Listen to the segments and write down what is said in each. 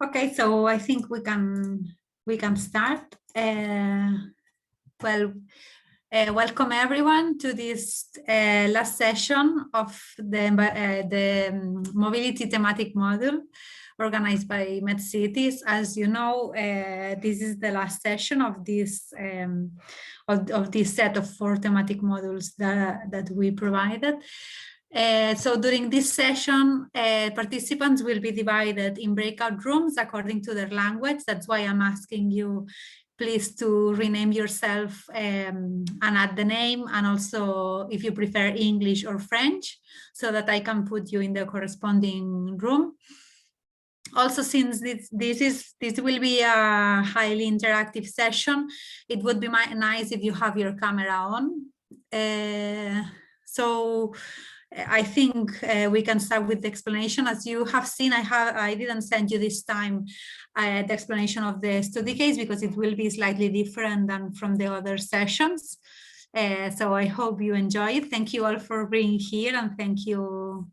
Okay, so I think we can start. Welcome everyone to this last session of the mobility thematic module organized by MedCities. As you know, this is the last session of this set of 4 thematic modules that we provided. So during this session, participants will be divided in breakout rooms according to their language. That's why I'm asking you please to rename yourself and add the name, and also if you prefer English or French, so that I can put you in the corresponding room. Also, since this will be a highly interactive session, it would be nice if you have your camera on. So I think we can start with the explanation. As you have seen, I didn't send you this time the explanation of the study case because it will be slightly different than from the other sessions. So I hope you enjoy it. Thank you all for being here, and thank you,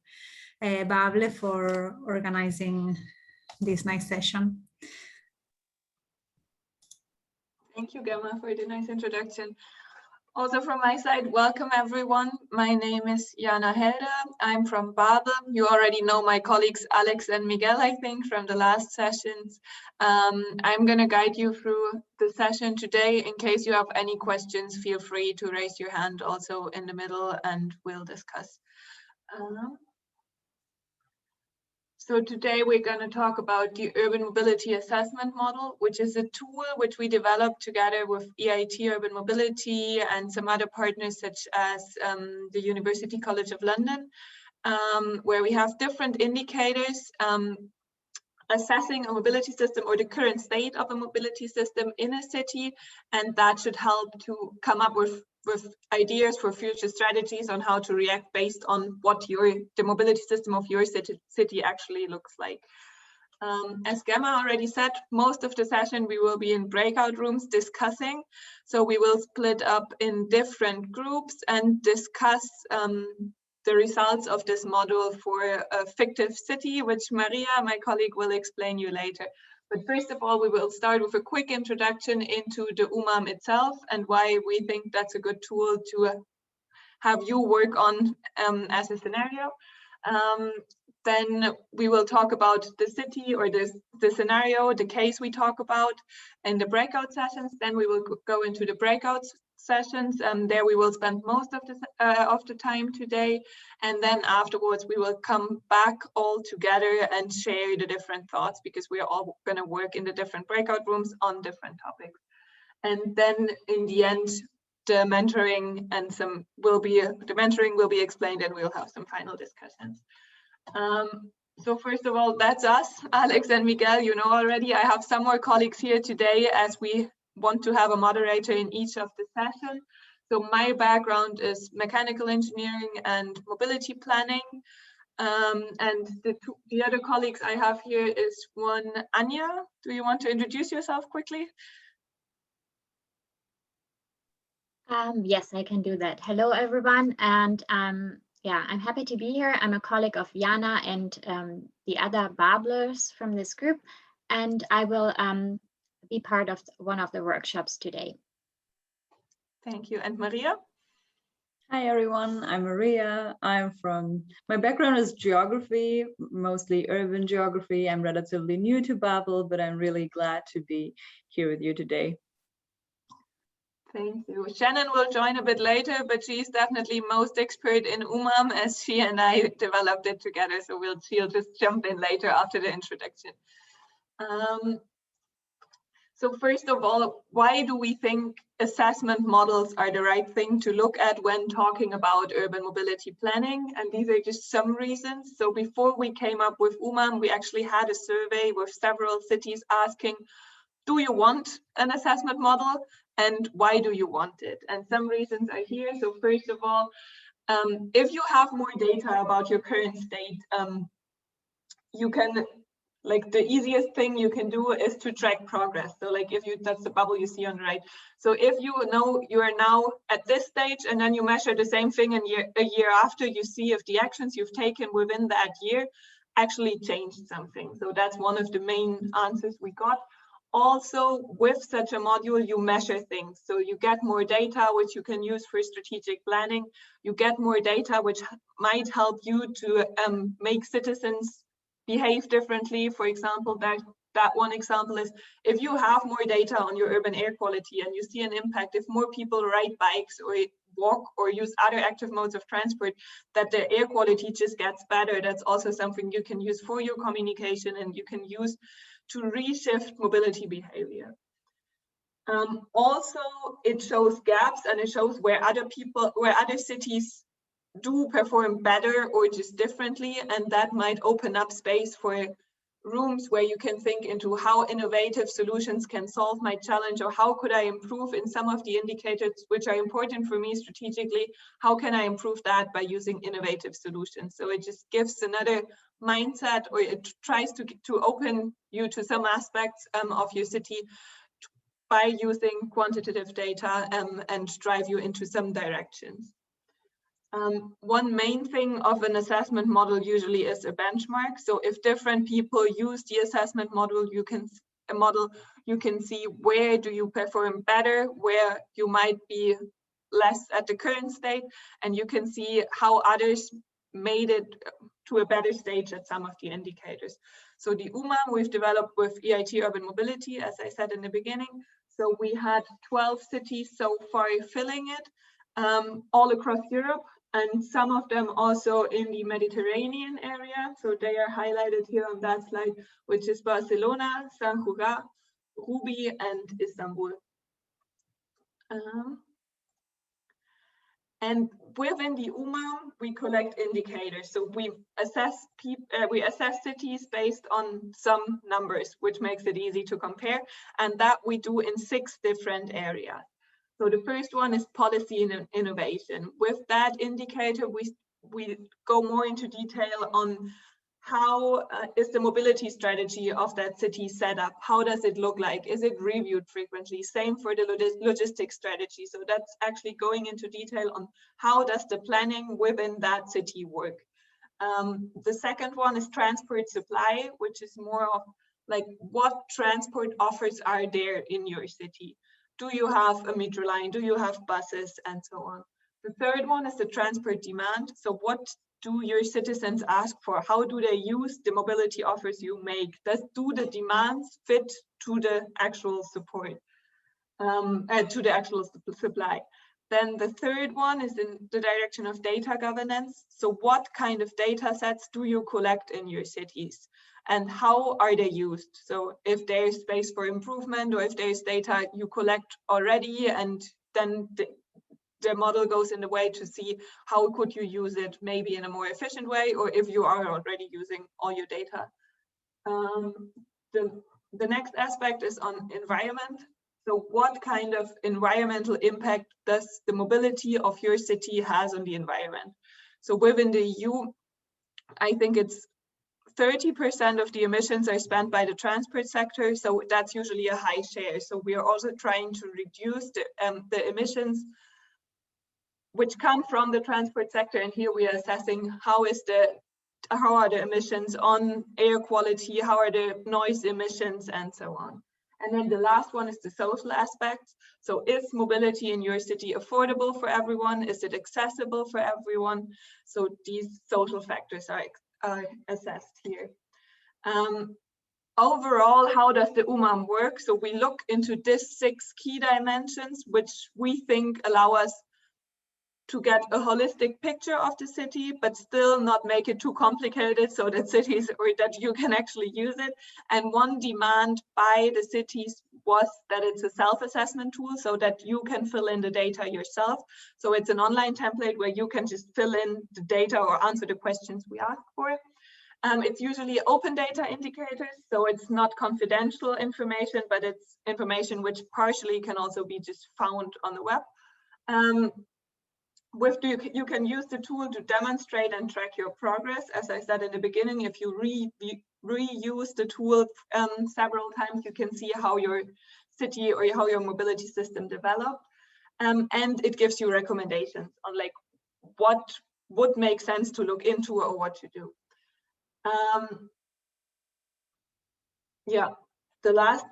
Bable, for organizing this nice session. Thank you, Gemma, for the nice introduction. Also from my side, welcome everyone. My name is Jana Helder. I'm from Babel. You already know my colleagues Alex and Miguel, I think, from the last sessions. I'm going to guide you through the session today. In case you have any questions, feel free to raise your hand also in the middle and we'll discuss. So today we're going to talk about the Urban Mobility Assessment Model, which is a tool which we developed together with EIT Urban Mobility and some other partners such as the University College of London, where we have different indicators assessing a mobility system or the current state of a mobility system in a city, and that should help to come up with ideas for future strategies on how to react based on what the mobility system of your city actually looks like. As Gemma already said, most of the session we will be in breakout rooms discussing. So we will split up in different groups and discuss the results of this model for a fictive city, which Maria, my colleague, will explain you later. But first of all, we will start with a quick introduction into the UMAM itself and why we think that's a good tool to have you work on as a scenario. Then we will talk about the city or the scenario, the case we talk about in the breakout sessions. Then we will go into the breakout sessions, and there we will spend most of the time today. And then afterwards we will come back all together and share the different thoughts, because we are all going to work in the different breakout rooms on different topics. And then in the end, the mentoring will be explained, and we'll have some final discussions. So first of all, that's us, Alex and Miguel, you know already. I have some more colleagues here today as we want to have a moderator in each of the sessions. So my background is mechanical engineering and mobility planning. And the other colleagues I have here is one, Anya. Do you want to introduce yourself quickly? Yes, I can do that. Hello, everyone. And yeah, I'm happy to be here. I'm a colleague of Jana and the other Bablers from this group, and I will be part of one of the workshops today. Thank you. And Maria? Hi, everyone. I'm Maria. My background is geography, mostly urban geography. I'm relatively new to Babel, but I'm really glad to be here with you today. Thank you. Shannon will join a bit later, but she's definitely most expert in UMAM, as she and I developed it together. So she'll just jump in later after the introduction. So first of all, why do we think assessment models are the right thing to look at when talking about urban mobility planning? And these are just some reasons. So before we came up with UMAM, we actually had a survey with several cities asking, do you want an assessment model? And why do you want it? And some reasons are here. So first of all, if you have more data about your current state, you can, like, the easiest thing you can do is to track progress. So like that's the bubble you see on the right. So if you know you are now at this stage, and then you measure the same thing a year after, you see if the actions you've taken within that year actually changed something. So that's one of the main answers we got. Also, with such a module, you measure things. So you get more data, which you can use for strategic planning. You get more data, which might help you to make citizens behave differently. For example, that one example is if you have more data on your urban air quality and you see an impact, if more people ride bikes or walk or use other active modes of transport, that the air quality just gets better. That's also something you can use for your communication and you can use to reshift mobility behavior. Also, it shows gaps and it shows where other cities do perform better or just differently, and that might open up space for rooms where you can think into how innovative solutions can solve my challenge, or how could I improve in some of the indicators which are important for me strategically, how can I improve that by using innovative solutions? So it just gives another mindset, or it tries to open you to some aspects of your city by using quantitative data and drive you into some directions. One main thing of an assessment model usually is a benchmark. So if different people use the assessment model, you can see where do you perform better, where you might be less at the current state, and you can see how others made it to a better stage at some of the indicators. So the UMAM we've developed with EIT Urban Mobility, as I said in the beginning. So we had 12 cities so far filling it, all across Europe, and some of them also in the Mediterranean area. So they are highlighted here on that slide, which is Barcelona, San Juan, Ruby, and Istanbul. And within the UMAM, we collect indicators. So we assess cities based on some numbers, which makes it easy to compare. And that we do in 6 different areas. So the first one is policy and innovation. With that indicator, we go more into detail on how is the mobility strategy of that city set up? How does it look like? Is it reviewed frequently? Same for the logistics strategy. So that's actually going into detail on how does the planning within that city work. The second one is transport supply, which is more of like what transport offers are there in your city. Do you have a metro line? Do you have buses and so on? The third one is the transport demand. So what do your citizens ask for? How do they use the mobility offers you make? Do the demands fit to the actual support, to the actual supply? Then the third one is in the direction of data governance. So what kind of data sets do you collect in your cities? And how are they used? So if there's space for improvement, or if there's data you collect already, and then the model goes in the way to see how could you use it maybe in a more efficient way, or if you are already using all your data. The next aspect is on environment. So what kind of environmental impact does the mobility of your city has on the environment? So within the EU, I think it's 30% of the emissions are spent by the transport sector. So that's usually a high share. So we are also trying to reduce the emissions which come from the transport sector. And here we are assessing how are the emissions on air quality, how are the noise emissions, and so on. And then the last one is the social aspects. So is mobility in your city affordable for everyone? Is it accessible for everyone? So these social factors are assessed here. Overall, how does the UMAM work? So we look into these 6 key dimensions, which we think allow us to get a holistic picture of the city, but still not make it too complicated so that cities, or that you can actually use it. And one demand by the cities was that it's a self-assessment tool, so that you can fill in the data yourself. So it's an online template where you can just fill in the data or answer the questions we ask for. It's usually open data indicators, so it's not confidential information, but it's information which partially can also be just found on the web. You can use the tool to demonstrate and track your progress. As I said in the beginning, if you reuse the tool several times, you can see how your city or how your mobility system developed. And it gives you recommendations on like what would make sense to look into or what to do. Yeah, the last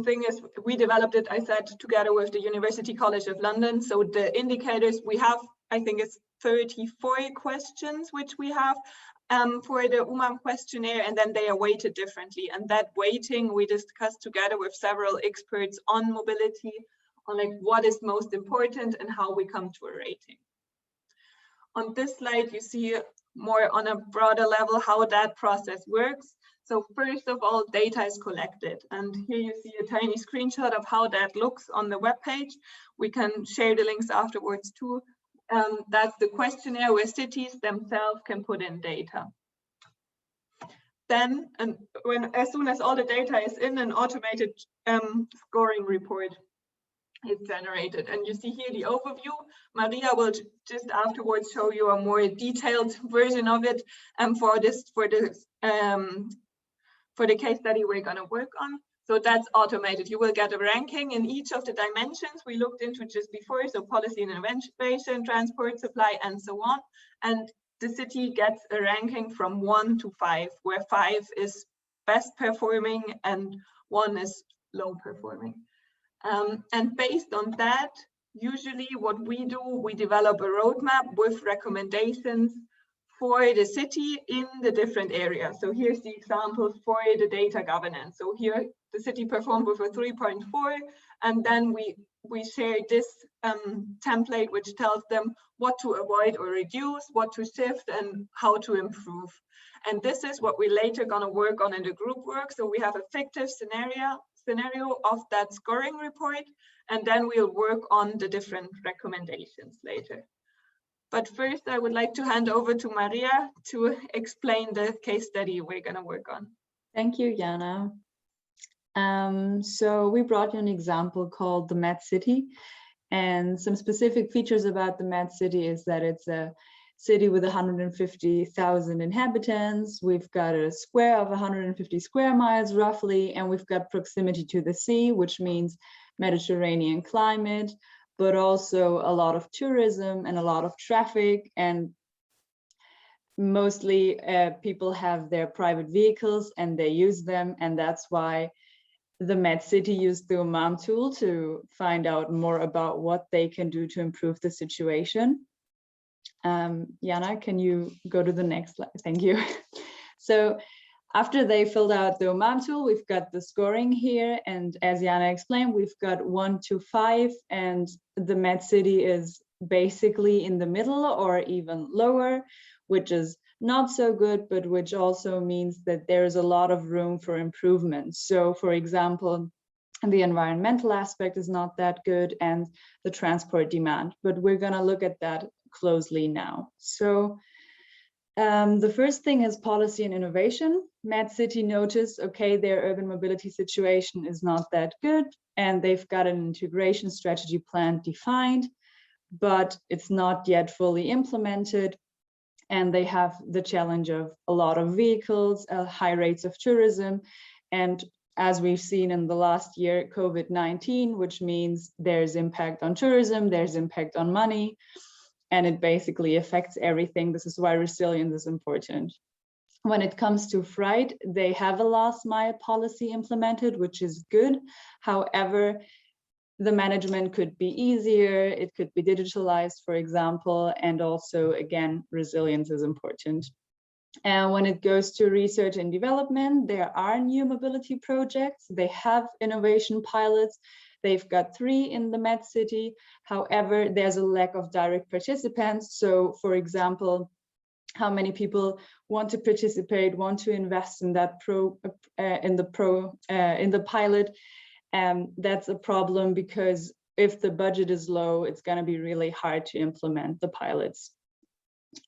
thing is we developed it, I said, together with the University College of London. So the indicators we have, I think it's 34 questions which we have for the UMAM questionnaire, and then they are weighted differently. And that weighting we discussed together with several experts on mobility, on like what is most important and how we come to a rating. On this slide, you see more on a broader level how that process works. So first of all, data is collected. And here you see a tiny screenshot of how that looks on the webpage. We can share the links afterwards too. That's the questionnaire where cities themselves can put in data. Then, as soon as all the data is in, an automated scoring report is generated. And you see here the overview. Maria will just afterwards show you a more detailed version of it for the case study we're going to work on. So that's automated. You will get a ranking in each of the dimensions we looked into just before. So policy and innovation, transport, supply, and so on. And the city gets a ranking from 1 to 5, where 5 is best performing and 1 is low performing. And based on that, usually what we do, we develop a roadmap with recommendations for the city in the different areas. So here's the examples for the data governance. So here the city performed with a 3.4, and then we share this template which tells them what to avoid or reduce, what to shift, and how to improve. And this is what we later gonna work on in the group work. So we have a fictive scenario of that scoring report, and then we'll work on the different recommendations later. But first, I would like to hand over to Maria to explain the case study we're going to work on. Thank you, Jana. So we brought you an example called the MedCity, and some specific features about the MedCity is that it's a city with 150,000 inhabitants. We've got a square of 150 square miles roughly, and we've got proximity to the sea, which means Mediterranean climate, but also a lot of tourism and a lot of traffic, and mostly people have their private vehicles and they use them, and that's why the MedCity used the UMAM tool to find out more about what they can do to improve the situation. Jana, can you go to the next slide? Thank you. So after they filled out the UMAM tool, we've got the scoring here. And as Jana explained, we've got 1 to 5, and the MedCity is basically in the middle or even lower, which is not so good, but which also means that there's a lot of room for improvement. So for example, the environmental aspect is not that good and the transport demand, but we're gonna look at that closely now. So the first thing is policy and innovation. MedCity noticed, okay, their urban mobility situation is not that good, and they've got an integration strategy plan defined, but it's not yet fully implemented. And they have the challenge of a lot of vehicles, high rates of tourism, and as we've seen in the last year, COVID-19, which means there's impact on tourism, there's impact on money, and it basically affects everything. This is why resilience is important. When it comes to freight, they have a last mile policy implemented, which is good. However, the management could be easier, it could be digitalized, for example, and also, again, resilience is important. And when it goes to research and development, there are new mobility projects, they have innovation pilots, they've got 3 in the MedCity. However, there's a lack of direct participants. So, for example, how many people want to participate, want to invest in that in the pilot? That's a problem because if the budget is low, it's going to be really hard to implement the pilots.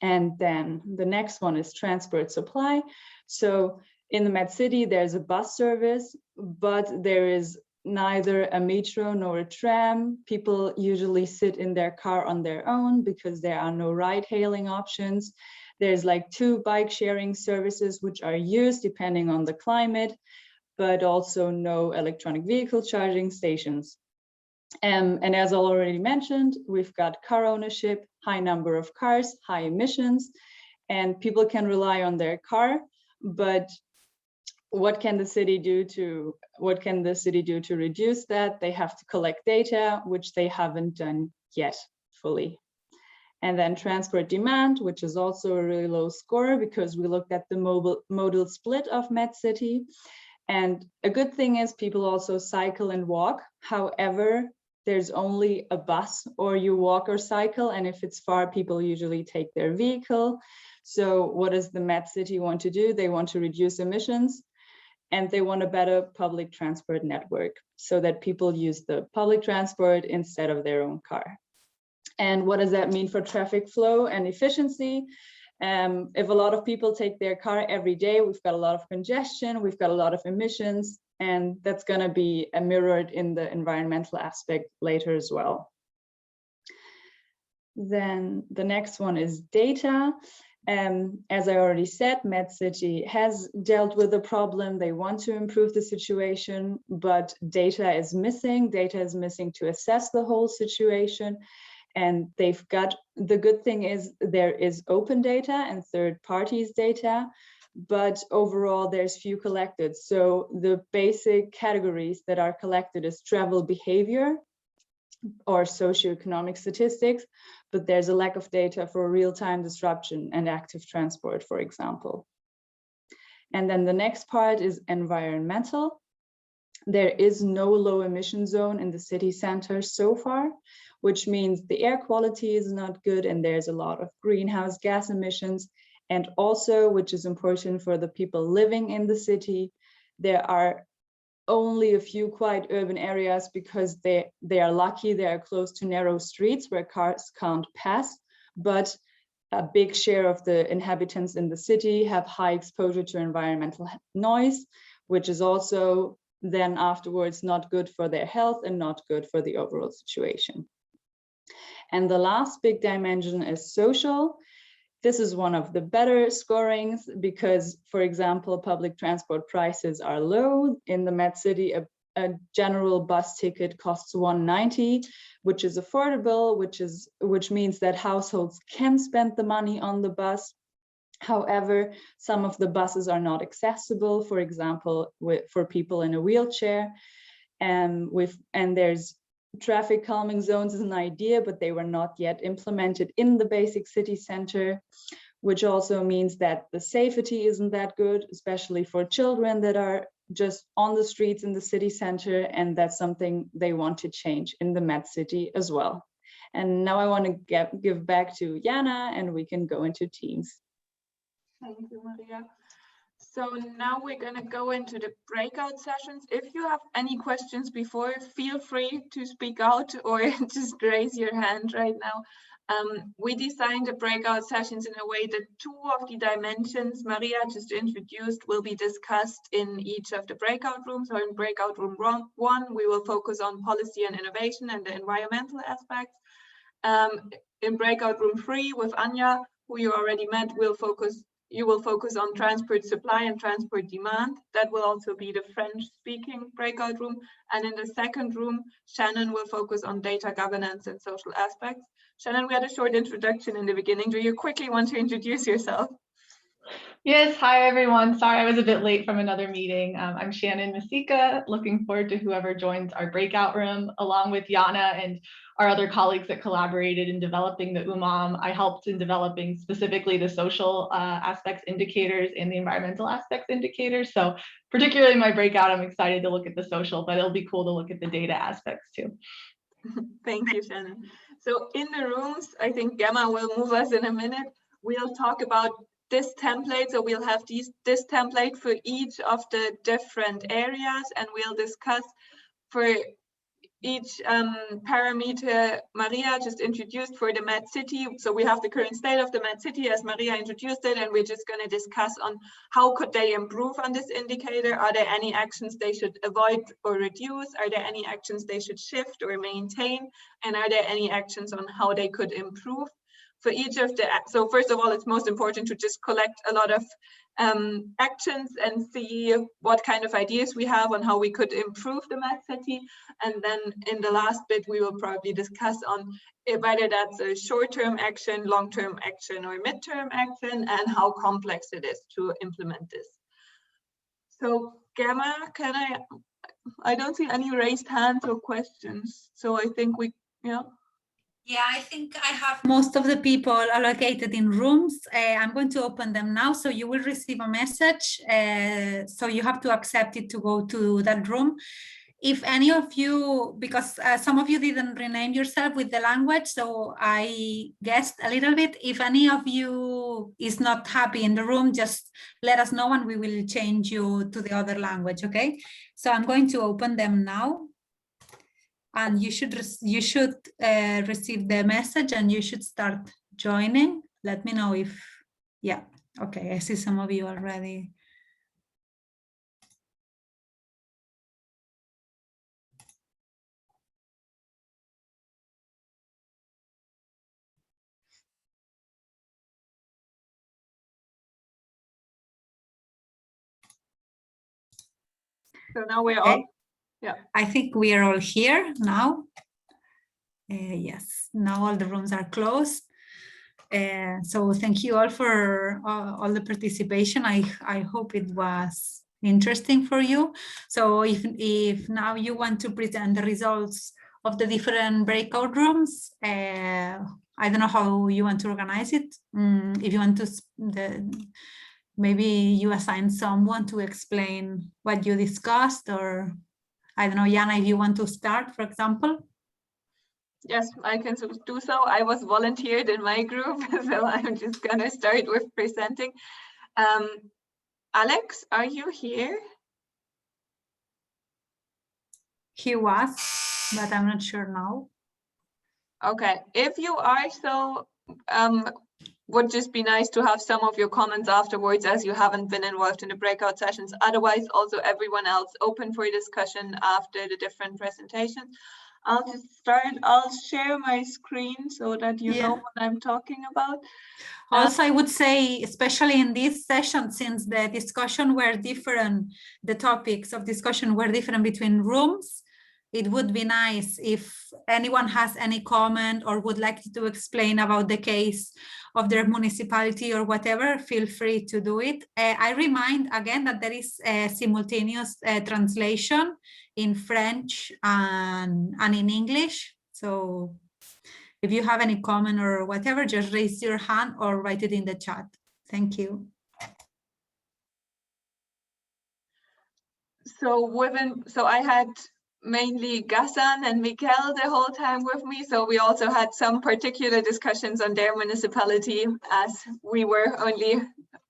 And then the next one is transport supply. So in the MedCity, there's a bus service, but there is neither a metro nor a tram. People usually sit in their car on their own because there are no ride-hailing options. There's like 2 bike sharing services which are used depending on the climate, but also no electronic vehicle charging stations. And as I already mentioned, we've got car ownership, high number of cars, high emissions, and people can rely on their car, But what can the city do to reduce that? They have to collect data, which they haven't done yet fully. And then transport demand, which is also a really low score because we looked at the modal split of MedCity. And a good thing is people also cycle and walk. However, there's only a bus, or you walk or cycle. And if it's far, people usually take their vehicle. So what does the MedCity want to do? They want to reduce emissions, and they want a better public transport network so that people use the public transport instead of their own car. And what does that mean for traffic flow and efficiency? If a lot of people take their car every day, we've got a lot of congestion, we've got a lot of emissions, and that's going to be mirrored in the environmental aspect later as well. Then the next one is data. As I already said, MedCity has dealt with the problem. They want to improve the situation, but data is missing. Data is missing to assess the whole situation. And they've got, the good thing is there is open data and third parties data, but overall there's few collected. So the basic categories that are collected is travel behavior or socioeconomic statistics, but there's a lack of data for real-time disruption and active transport, for example. And then the next part is environmental. There is no low emission zone in the city center so far, which means the air quality is not good and there's a lot of greenhouse gas emissions. And also, which is important for the people living in the city, there are only a few quite urban areas because they are lucky, they are close to narrow streets where cars can't pass, but a big share of the inhabitants in the city have high exposure to environmental noise, which is also then afterwards not good for their health and not good for the overall situation. And the last big dimension is social. This is one of the better scorings because, for example, public transport prices are low. In the MedCity, a general bus ticket costs $1.90, which is affordable, which means that households can spend the money on the bus. However, some of the buses are not accessible, for example, for people in a wheelchair. And there's traffic calming zones is an idea, but they were not yet implemented in the basic city center, which also means that the safety isn't that good, especially for children that are just on the streets in the city center. And that's something they want to change in the MedCity as well. And now I want to give back to Jana and we can go into teams. Thank you, Maria. So now we're going to go into the breakout sessions. If you have any questions before, feel free to speak out or just raise your hand right now. We designed the breakout sessions in a way that two of the dimensions Maria just introduced will be discussed in each of the breakout rooms. So in breakout room 1, we will focus on policy and innovation and the environmental aspects. In breakout room 3 with Anya, who you already met, you will focus on transport supply and transport demand. That will also be the French-speaking breakout room. And in the second room, Shannon will focus on data governance and social aspects. Shannon, we had a short introduction in the beginning. Do you quickly want to introduce yourself? Yes, hi everyone. Sorry I was a bit late from another meeting. I'm Shannon Masika, looking forward to whoever joins our breakout room, along with Jana and our other colleagues that collaborated in developing the UMAM. I helped in developing specifically the social aspects indicators and the environmental aspects indicators. So particularly my breakout, I'm excited to look at the social, but it'll be cool to look at the data aspects too. Thank you, Shannon. So in the rooms, I think Gemma will move us in a minute. We'll talk about this template. So we'll have this template for each of the different areas, and we'll discuss for each parameter Maria just introduced for the MedCity. So we have the current state of the MedCity as Maria introduced it, and we're just going to discuss on how could they improve on this indicator. Are there any actions they should avoid or reduce? Are there any actions they should shift or maintain? And are there any actions on how they could improve? for each of the, so first of all, it's most important to just collect a lot of actions and see what kind of ideas we have on how we could improve the MedCity. And then in the last bit, we will probably discuss on whether that's a short-term action, long-term action, or mid-term action, and how complex it is to implement this. So Gemma, I don't see any raised hands or questions. So I think yeah. Yeah, I think I have most of the people allocated in rooms. I'm going to open them now, so you will receive a message. So you have to accept it to go to that room. If any of you, because some of you didn't rename yourself with the language, so I guessed a little bit. If any of you is not happy in the room, just let us know and we will change you to the other language, okay? So I'm going to open them now. And you should receive the message and you should start joining. Let me know if, yeah, okay, I see some of you already. So now we're all, yeah. I think we are all here now. Yes, now all the rooms are closed. So thank you all for all the participation. I hope it was interesting for you. So if now you want to present the results of the different breakout rooms, I don't know how you want to organize it. If you want to, maybe you assign someone to explain what you discussed, or I don't know, Jana, if you want to start, for example. Yes, I can do so. I was volunteered in my group, so I'm just gonna start with presenting. Alex, are you here? He was, but I'm not sure now. Okay, if you are, so would just be nice to have some of your comments afterwards, as you haven't been involved in the breakout sessions. Otherwise, also everyone else open for discussion after the different presentations. I'll just start. I'll share my screen so that you know what I'm talking about. Also, I would say, especially in this session, since the discussion were different, the topics of discussion were different between rooms, it would be nice if anyone has any comment or would like to explain about the case of their municipality or whatever, feel free to do it. I remind again that there is a simultaneous translation in French and in English. So if you have any comment or whatever, just raise your hand or write it in the chat. Thank you. So I had mainly Ghassan and Mikel the whole time with me. So we also had some particular discussions on their municipality, as we were only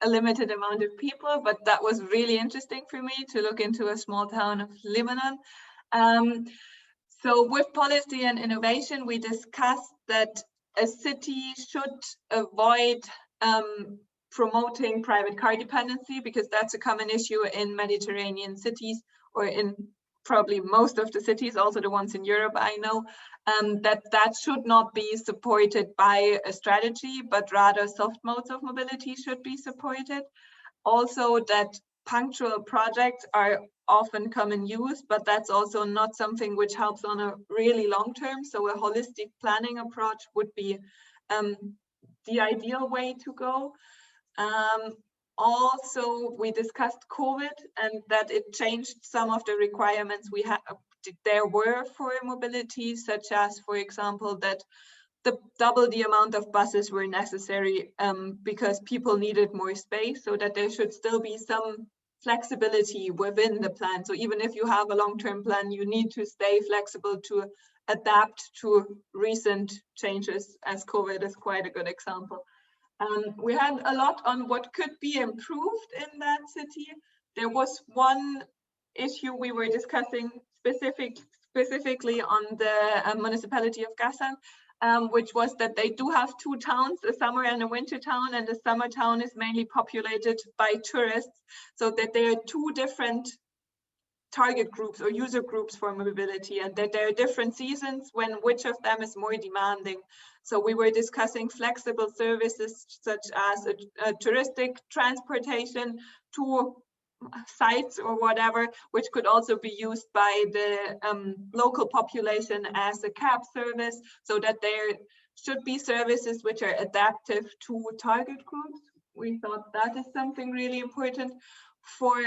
a limited amount of people, but that was really interesting for me to look into a small town of Lebanon. So with policy and innovation, we discussed that a city should avoid promoting private car dependency, because that's a common issue in Mediterranean cities, or in probably most of the cities, also the ones in Europe, I know, that should not be supported by a strategy, but rather soft modes of mobility should be supported. Also that punctual projects are often common use, but that's also not something which helps on a really long term. So a holistic planning approach would be the ideal way to go. Also, we discussed COVID and that it changed some of the requirements there were for mobility, such as, for example, that double the amount of buses were necessary because people needed more space, so that there should still be some flexibility within the plan. So even if you have a long-term plan, you need to stay flexible to adapt to recent changes, as COVID is quite a good example. We had a lot on what could be improved in that city. There was one issue we were discussing specifically on the municipality of Ghassan, which was that they do have two towns, a summer and a winter town, and the summer town is mainly populated by tourists, so that there are two different target groups or user groups for mobility, and that there are different seasons when which of them is more demanding. So we were discussing flexible services such as a touristic transportation to sites or whatever, which could also be used by the local population as a cab service, so that there should be services which are adaptive to target groups. We thought that is something really important. For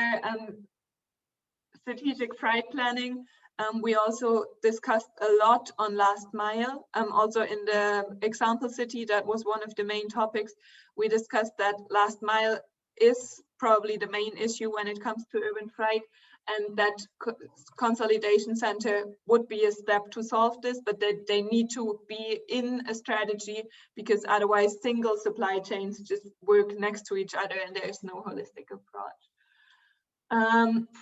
strategic freight planning, we also discussed a lot on last mile. Also in the example city, that was one of the main topics. We discussed that last mile is probably the main issue when it comes to urban freight, and that consolidation center would be a step to solve this, but that they need to be in a strategy, because otherwise single supply chains just work next to each other and there is no holistic approach.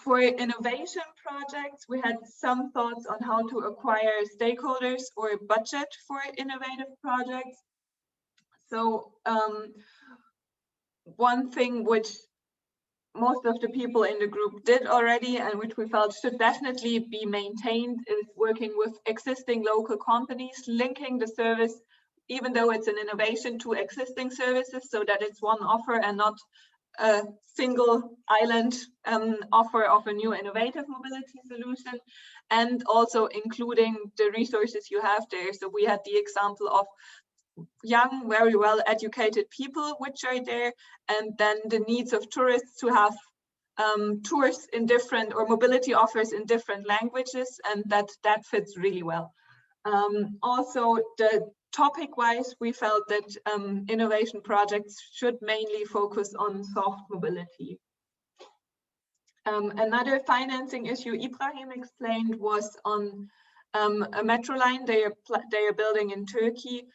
For innovation projects, we had some thoughts on how to acquire stakeholders or budget for innovative projects. So one thing which most of the people in the group did already, and which we felt should definitely be maintained, is working with existing local companies, linking the service, even though it's an innovation, to existing services, so that it's one offer and not a single island offer of a new innovative mobility solution, and also including the resources you have there. So we had the example of young, very well educated people which are there, and then the needs of tourists to have tours in different, or mobility offers in different languages, and that fits really well. Also, the topic-wise, we felt that innovation projects should mainly focus on soft mobility. Another financing issue Ibrahim explained was on a metro line they are building in Turkey,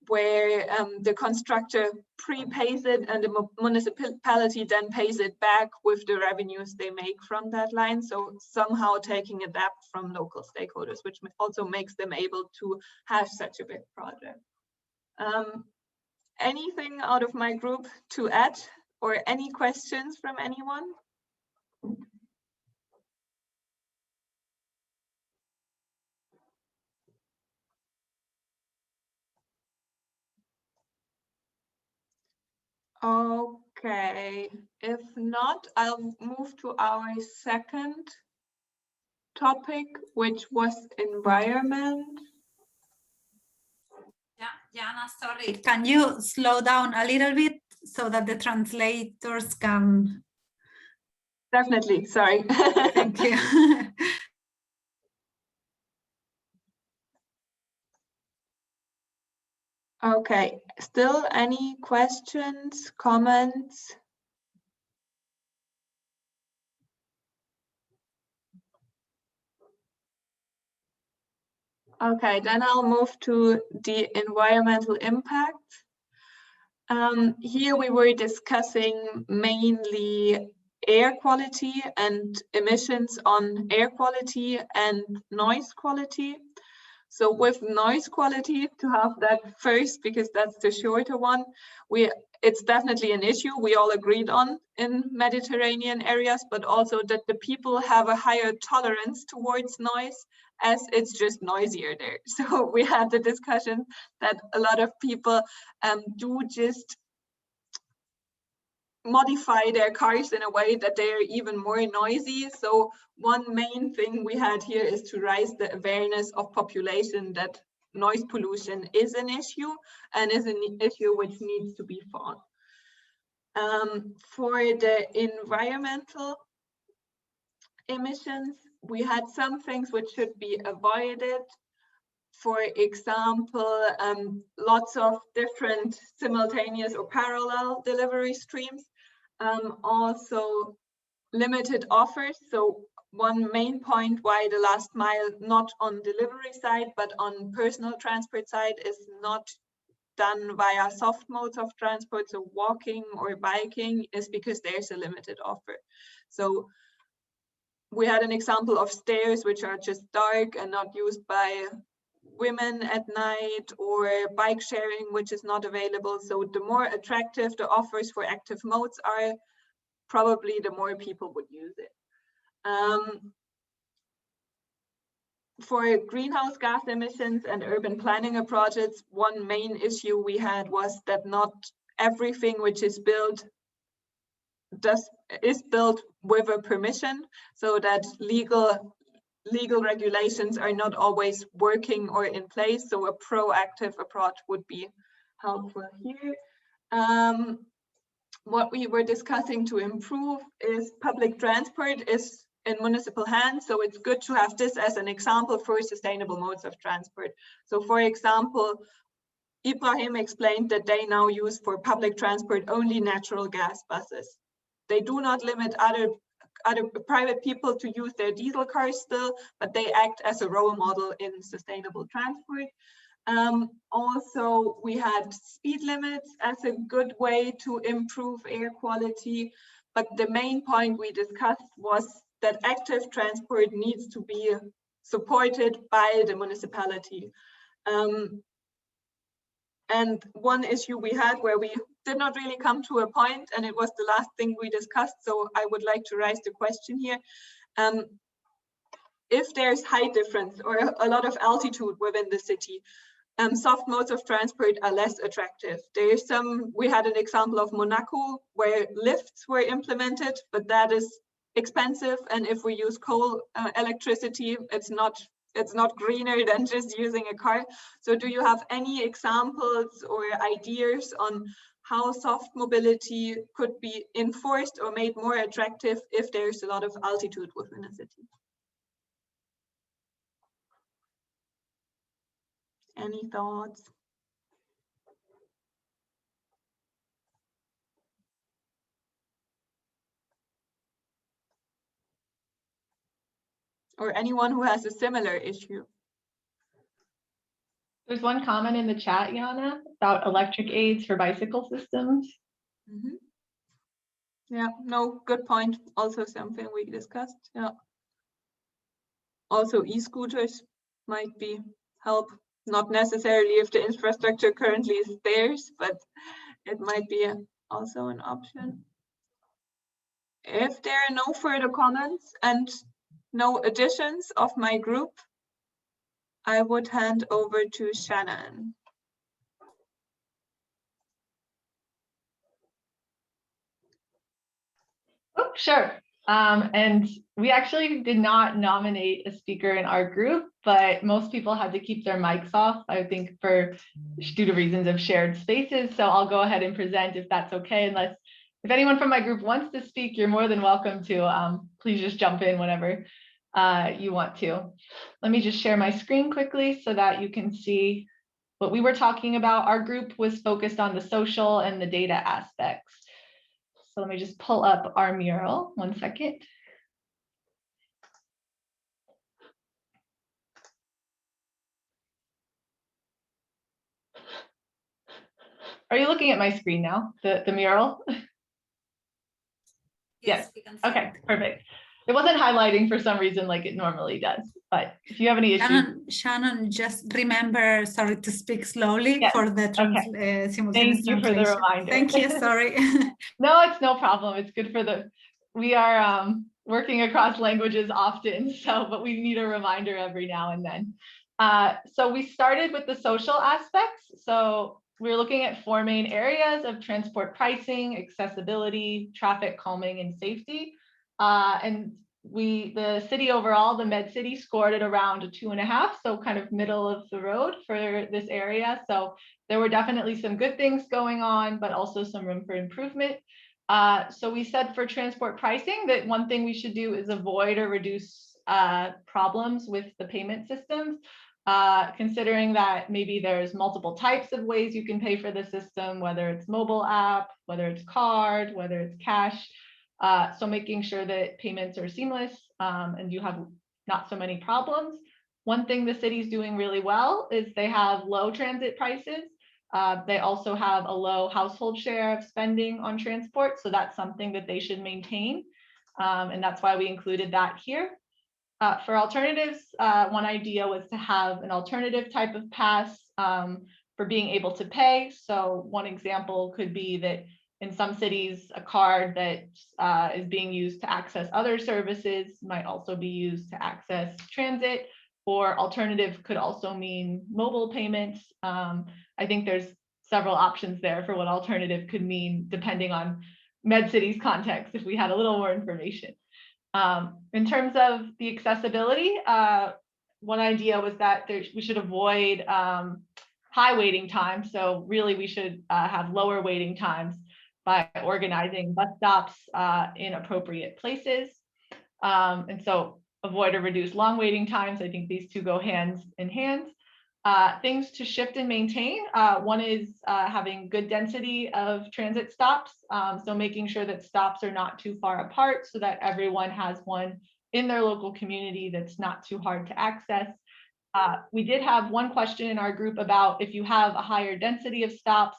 where the constructor prepays it and the municipality then pays it back with the revenues they make from that line. So somehow taking a debt from local stakeholders, which also makes them able to have such a big project. Anything out of my group to add, or any questions from anyone? Okay, if not, I'll move to our second topic, which was environment. Yeah, Jana, sorry. Can you slow down a little bit so that the translators can? Definitely, sorry. Thank you. Okay, still any questions, comments? Okay, then I'll move to the environmental impact. Here we were discussing mainly air quality and emissions on air quality and noise quality. So with noise quality, to have that first, because that's the shorter one, it's definitely an issue we all agreed on in Mediterranean areas, but also that the people have a higher tolerance towards noise, as it's just noisier there. So we had the discussion that a lot of people do just modify their cars in a way that they are even more noisy. So one main thing we had here is to raise the awareness of population that noise pollution is an issue, and is an issue which needs to be fought. For the environmental emissions, we had some things which should be avoided. For example, lots of different simultaneous or parallel delivery streams. Also limited offers. So one main point why the last mile, not on delivery side, but on personal transport side, is not done via soft modes of transport, so walking or biking, is because there's a limited offer. So we had an example of stairs which are just dark and not used by women at night, or bike sharing which is not available. So the more attractive the offers for active modes are, probably the more people would use it. for greenhouse gas emissions and urban planning approaches, one main issue we had was that not everything which is built is built with a permission, so that legal regulations are not always working or in place. So a proactive approach would be helpful here. What we were discussing to improve is public transport is in municipal hands. So it's good to have this as an example for sustainable modes of transport. So for example, Ibrahim explained that they now use for public transport only natural gas buses. They do not limit other private people to use their diesel cars still, but they act as a role model in sustainable transport. Also, we had speed limits as a good way to improve air quality, but the main point we discussed was that active transport needs to be supported by the municipality. And one issue we had where we did not really come to a point, and it was the last thing we discussed, so I would like to raise the question here. If there's height difference or a lot of altitude within the city, soft modes of transport are less attractive. There's we had an example of Monaco where lifts were implemented, but that is expensive. And if we use coal electricity, it's not greener than just using a car. So do you have any examples or ideas on how soft mobility could be enforced or made more attractive if there's a lot of altitude within a city? Any thoughts? Or anyone who has a similar issue? There's one comment in the chat, Jana, about electric aids for bicycle systems. Mm-hmm. Yeah, no, good point. Also something we discussed. Yeah. Also, e-scooters might be help. Not necessarily if the infrastructure currently is theirs, but it might be also an option. If there are no further comments and no additions of my group, I would hand over to Shannon. Oh, sure. And we actually did not nominate a speaker in our group, but most people had to keep their mics off, I think, due to reasons of shared spaces. So I'll go ahead and present if that's okay, unless if anyone from my group wants to speak, you're more than welcome to. Please just jump in whenever you want to. Let me just share my screen quickly so that you can see what we were talking about. Our group was focused on the social and the data aspects. So let me just pull up our mural, 1 second. Are you looking at my screen now, the mural? Yes. Okay, perfect. It wasn't highlighting for some reason like it normally does, but if you have any issues. Shannon, just remember, sorry, to speak slowly for the simultaneous Thank you for the reminder. Thank you, sorry. No, it's no problem. It's good for we are working across languages often, but we need a reminder every now and then. So we started with the social aspects. So we're looking at 4 main areas of transport pricing, accessibility, traffic calming, and safety. And the city overall, the MedCity, scored at around a 2.5, so kind of middle of the road for this area. So there were definitely some good things going on, but also some room for improvement. So we said for transport pricing that one thing we should do is avoid or reduce problems with the payment systems, considering that maybe there's multiple types of ways you can pay for the system, whether it's mobile app, whether it's card, whether it's cash. So making sure that payments are seamless and you have not so many problems. One thing the city's doing really well is they have low transit prices. They also have a low household share of spending on transport. So that's something that they should maintain. And that's why we included that here. For alternatives, one idea was to have an alternative type of pass for being able to pay. So one example could be that in some cities, a card that is being used to access other services might also be used to access transit, or alternative could also mean mobile payments. I think there's several options there for what alternative could mean, depending on MedCities context, if we had a little more information. In terms of the accessibility, one idea was that we should avoid high waiting times. So really we should have lower waiting times by organizing bus stops in appropriate places. And so avoid or reduce long waiting times. I think these two go hand in hand. Things to shift and maintain. One is having good density of transit stops. So making sure that stops are not too far apart so that everyone has one in their local community that's not too hard to access. We did have one question in our group about if you have a higher density of stops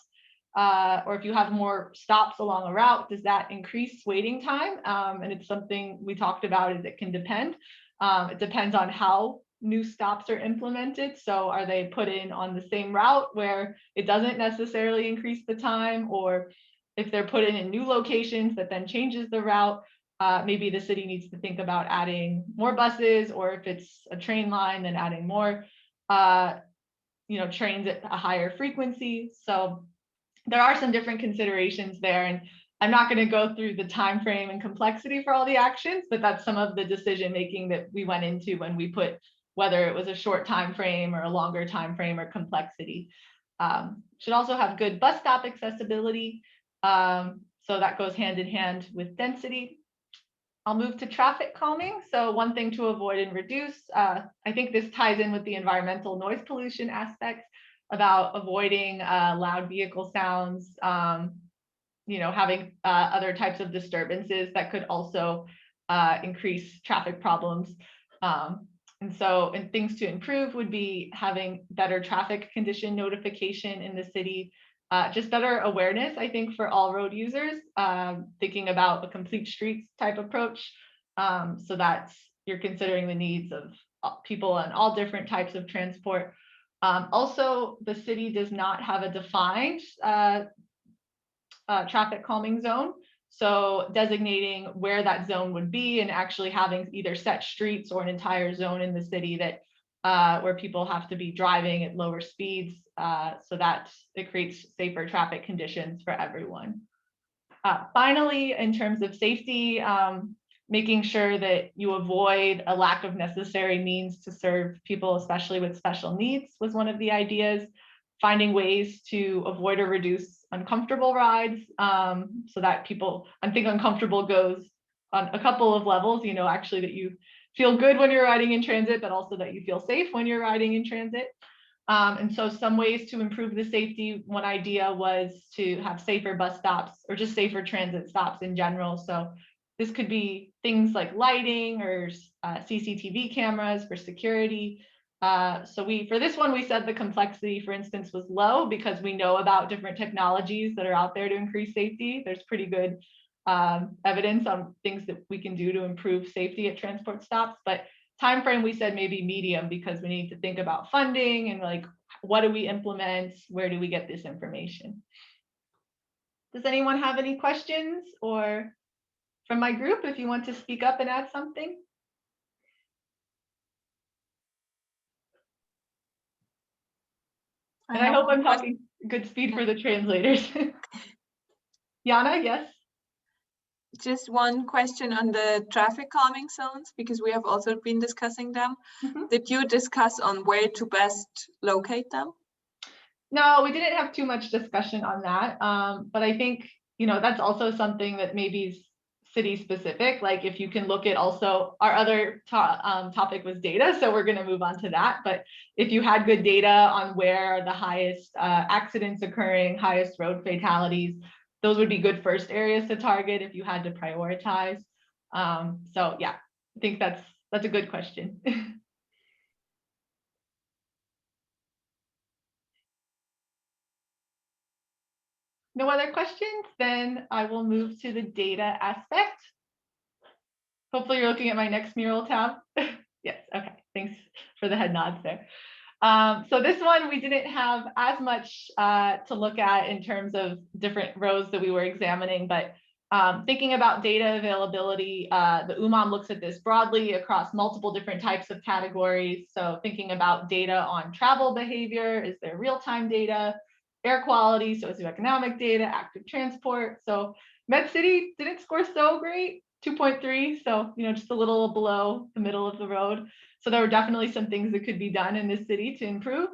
or if you have more stops along a route, does that increase waiting time? And it's something we talked about is it can depend. It depends on how new stops are implemented. So are they put in on the same route where it doesn't necessarily increase the time, or if they're put in new locations that then changes the route, maybe the city needs to think about adding more buses, or if it's a train line, then adding more trains at a higher frequency. So there are some different considerations there, and I'm not going to go through the time frame and complexity for all the actions, but that's some of the decision making that we went into when we put whether it was a short time frame or a longer time frame or complexity. Should also have good bus stop accessibility. So that goes hand in hand with density. I'll move to traffic calming. So one thing to avoid and reduce, I think this ties in with the environmental noise pollution aspects about avoiding loud vehicle sounds, having other types of disturbances that could also increase traffic problems. And things to improve would be having better traffic condition notification in the city, just better awareness, I think, for all road users, thinking about a complete streets type approach, so that you're considering the needs of people on all different types of transport. Also, the city does not have a defined traffic calming zone. So designating where that zone would be and actually having either set streets or an entire zone in the city that where people have to be driving at lower speeds, so that it creates safer traffic conditions for everyone. Finally, in terms of safety, making sure that you avoid a lack of necessary means to serve people, especially with special needs, was one of the ideas. Finding ways to avoid or reduce uncomfortable rides, so that people, I think uncomfortable goes on a couple of levels, actually that you feel good when you're riding in transit, but also that you feel safe when you're riding in transit. And so some ways to improve the safety, one idea was to have safer bus stops or just safer transit stops in general. So this could be things like lighting or CCTV cameras for security. So for this one, we said the complexity, for instance, was low because we know about different technologies that are out there to increase safety. There's pretty good evidence on things that we can do to improve safety at transport stops. But time frame, we said maybe medium because we need to think about funding and like, what do we implement? Where do we get this information? Does anyone have any questions, or from my group, if you want to speak up and add something? And I hope I'm talking good speed for the translators. Yana, yes? Just one question on the traffic calming zones, because we have also been discussing them. Mm-hmm. Did you discuss on where to best locate them? No, we didn't have too much discussion on that. But I think, that's also something that maybe is city specific. Like if you can look at also our other topic was data. So we're going to move on to that. But if you had good data on where are the highest accidents occurring, highest road fatalities, those would be good first areas to target if you had to prioritize. So yeah, I think that's a good question. No other questions? Then I will move to the data aspect. Hopefully you're looking at my next mural tab. Yes, okay, thanks for the head nods there. So this one, we didn't have as much to look at in terms of different rows that we were examining, but Thinking about data availability, the UMAM looks at this broadly across multiple different types of categories. So thinking about data on travel behavior, is there real-time data, air quality, socioeconomic data, active transport. So MedCity didn't score so great, 2.3, so just a little below the middle of the road. So there were definitely some things that could be done in this city to improve.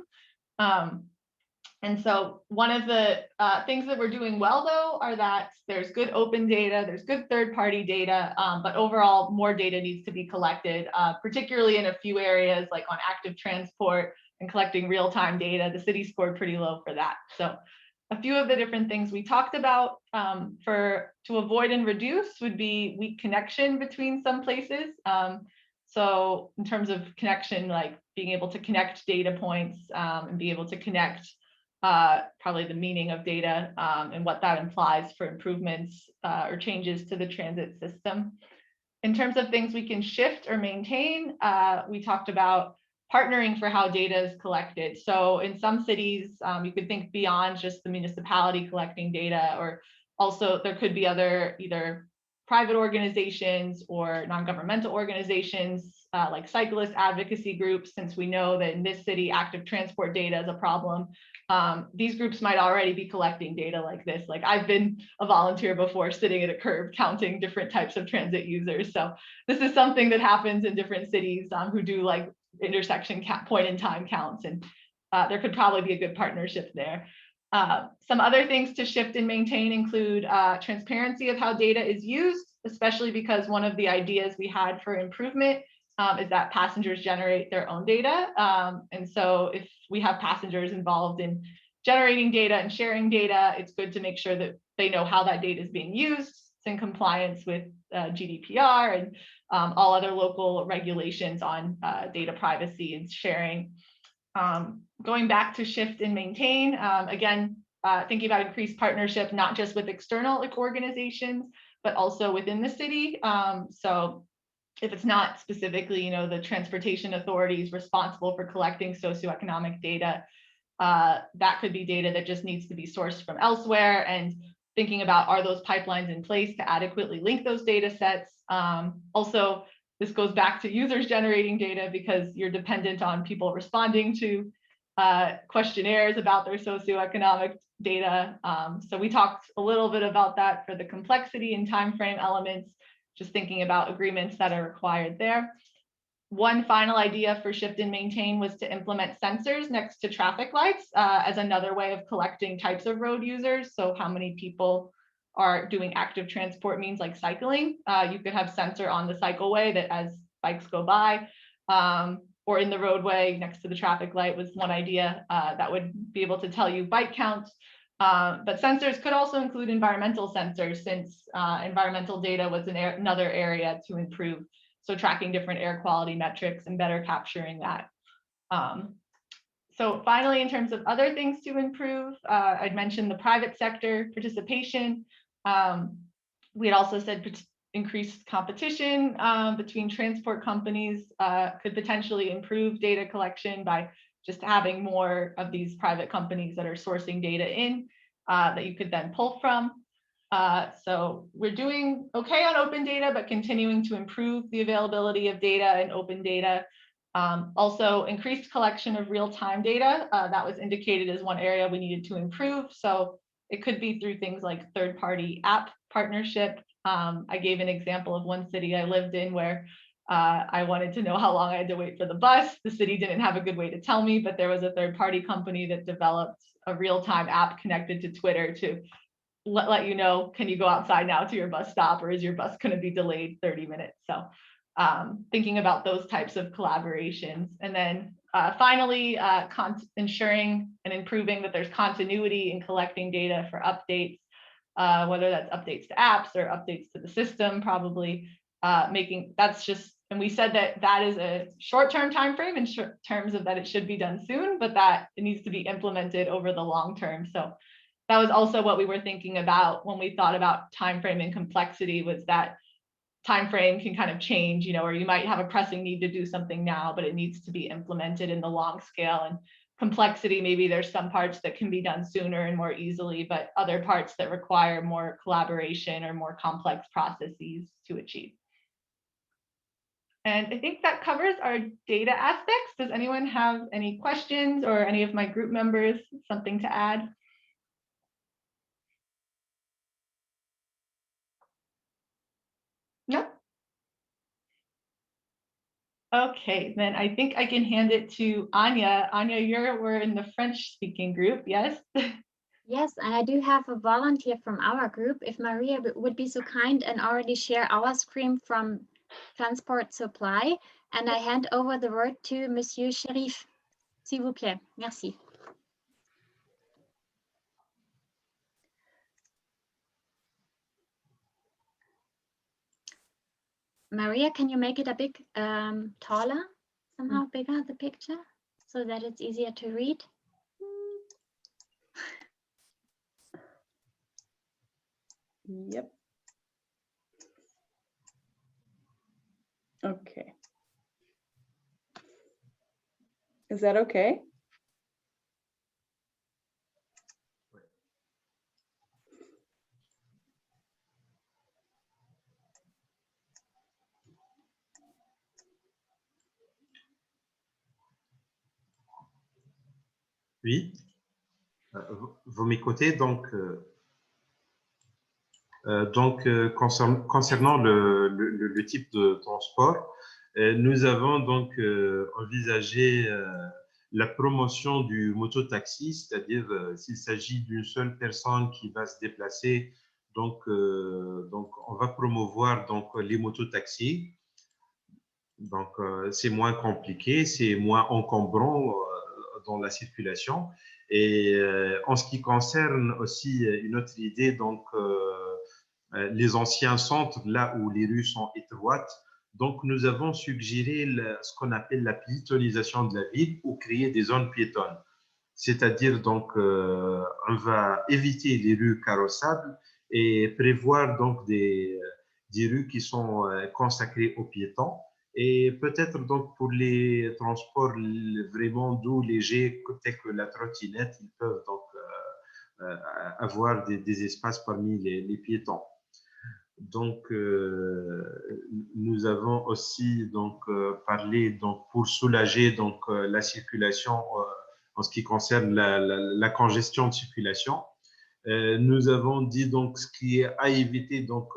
And so one of the things that we're doing well, though, are that there's good open data, there's good third-party data, but overall more data needs to be collected, particularly in a few areas like on active transport and collecting real-time data. The city scored pretty low for that. So a few of the different things we talked about to avoid and reduce would be weak connection between some places. So in terms of connection, like being able to connect data points and be able to connect probably the meaning of data and what that implies for improvements or changes to the transit system. In terms of things we can shift or maintain, we talked about partnering for how data is collected. So in some cities, you could think beyond just the municipality collecting data, or also there could be other either private organizations or non-governmental organizations like cyclist advocacy groups, since we know that in this city, active transport data is a problem. These groups might already be collecting data like this. Like I've been a volunteer before, sitting at a curb counting different types of transit users. So this is something that happens in different cities who do like intersection point in time counts, and there could probably be a good partnership there. Some other things to shift and maintain include transparency of how data is used, especially because one of the ideas we had for improvement is that passengers generate their own data. And so if we have passengers involved in generating data and sharing data, it's good to make sure that they know how that data is being used. It's in compliance with GDPR and all other local regulations on data privacy and sharing. Going back to shift and maintain, again, thinking about increased partnership, not just with external organizations, but also within the city. So if it's not specifically, the transportation authorities responsible for collecting socioeconomic data, that could be data that just needs to be sourced from elsewhere, and thinking about, are those pipelines in place to adequately link those data sets? Also, this goes back to users generating data, because you're dependent on people responding to questionnaires about their socioeconomic data. So we talked a little bit about that for the complexity and timeframe elements, just thinking about agreements that are required there. One final idea for shift and maintain was to implement sensors next to traffic lights as another way of collecting types of road users. So how many people are doing active transport means like cycling. You could have sensor on the cycleway that as bikes go by, or in the roadway next to the traffic light was one idea that would be able to tell you bike counts. But sensors could also include environmental sensors, since environmental data was another area to improve. So tracking different air quality metrics and better capturing that. So finally, in terms of other things to improve, I'd mentioned the private sector participation. We had also said increased competition between transport companies could potentially improve data collection by just having more of these private companies that are sourcing data in that you could then pull from. So we're doing okay on open data, but continuing to improve the availability of data and open data. Also increased collection of real-time data. That was indicated as one area we needed to improve. So it could be through things like third-party app partnership. I gave an example of one city I lived in where I wanted to know how long I had to wait for the bus. The city didn't have a good way to tell me, but there was a third-party company that developed a real-time app connected to Twitter to let you know, can you go outside now to your bus stop, or is your bus going to be delayed 30 minutes? So thinking about those types of collaborations. And then finally, ensuring and improving that there's continuity in collecting data for updates, whether that's updates to apps or updates to the system, probably that's just, and we said that that is a short-term time frame in terms of that it should be done soon, but that it needs to be implemented over the long term. So that was also what we were thinking about when we thought about time frame and complexity, was that time frame can kind of change, or you might have a pressing need to do something now, but it needs to be implemented in the long scale. And complexity, maybe there's some parts that can be done sooner and more easily, but other parts that require more collaboration or more complex processes to achieve. And I think that covers our data aspects. Does anyone have any questions, or any of my group members something to add? No? Okay, then I think I can hand it to Anya. Anya, we're in the French-speaking group, yes? Yes, and I do have a volunteer from our group. If Maria would be so kind and already share our screen from Transport Supply, and I hand over the word to Monsieur Sherif, s'il vous plaît. Merci. Maria, can you make it a bit taller, somehow bigger, the picture, so that it's easier to read? Yep. Okay. Is that okay? Oui, vous m'écoutez, donc concernant le type de transport, nous avons donc envisagé la promotion du mototaxi, c'est-à-dire s'il s'agit d'une seule personne qui va se déplacer, donc on va promouvoir donc les mototaxis. Donc c'est moins compliqué, c'est moins encombrant dans la circulation. Et en ce qui concerne aussi une autre idée, donc les anciens centres, là où les rues sont étroites, donc nous avons suggéré ce qu'on appelle la piétonisation de la ville ou créer des zones piétonnes. C'est-à-dire donc on va éviter les rues carrossables et prévoir donc des rues qui sont consacrées aux piétons. Et peut-être donc pour les transports vraiment doux, légers, tels que la trottinette, ils peuvent donc avoir des espaces parmi les piétons. Donc, nous avons aussi donc parlé donc pour soulager donc la circulation en ce qui concerne la congestion de circulation. Nous avons dit donc ce qui est à éviter, donc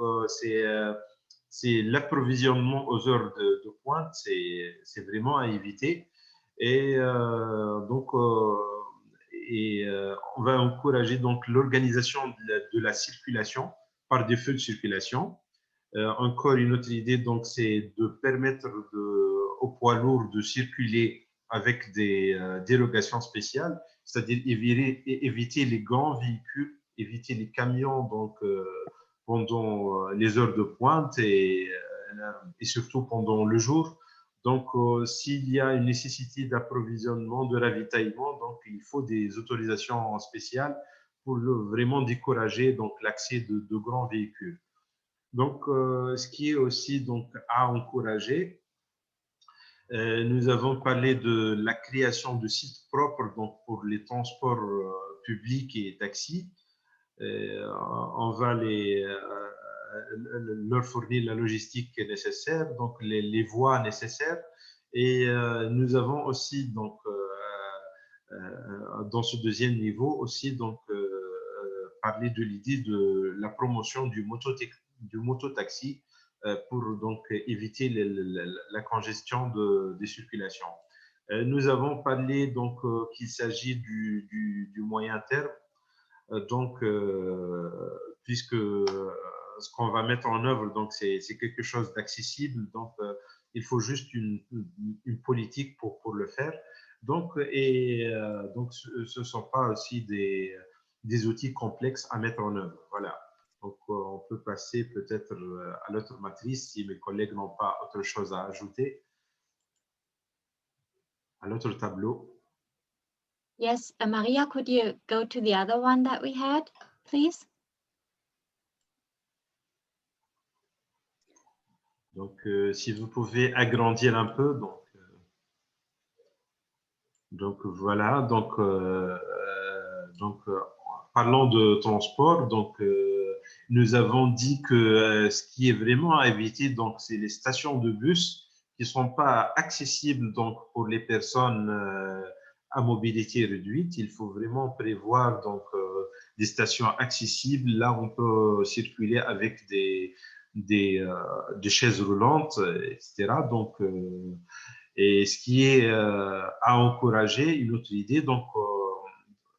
c'est l'approvisionnement aux heures de pointe, c'est vraiment à éviter. Et donc, on va encourager donc l'organisation de la circulation par des feux de circulation. Encore une autre idée, donc, c'est de permettre aux poids lourds de circuler avec des dérogations spéciales, c'est-à-dire éviter les grands véhicules, éviter les camions donc, pendant les heures de pointe et surtout pendant le jour. Donc, s'il y a une nécessité d'approvisionnement, de ravitaillement, donc il faut des autorisations spéciales pour vraiment décourager donc l'accès de grands véhicules. Donc, ce qui est aussi donc à encourager, nous avons parlé de la création de sites propres donc pour les transports publics et taxis. On va leur fournir la logistique nécessaire, donc les voies nécessaires. Et nous avons aussi donc dans ce deuxième niveau aussi donc parler de l'idée de la promotion du mototaxi pour donc éviter la congestion des circulations. Nous avons parlé donc qu'il s'agit du moyen terme, donc puisque ce qu'on va mettre en œuvre donc c'est quelque chose d'accessible, donc il faut juste une politique pour le faire. Donc donc ce ne sont pas aussi des outils complexes à mettre en œuvre. Voilà. Donc, on peut passer peut-être à l'autre matrice si mes collègues n'ont pas autre chose à ajouter. À l'autre tableau. Yes, Maria, could you go to the other one that we had, please? Donc, si vous pouvez agrandir un peu. Donc, Donc voilà, parlant de transport, nous avons dit que ce qui est vraiment à éviter, donc c'est les stations de bus qui sont pas accessibles donc pour les personnes à mobilité réduite. Il faut vraiment prévoir des stations accessibles là où on peut circuler avec des chaises roulantes, etc. Et ce qui est à encourager, une autre idée,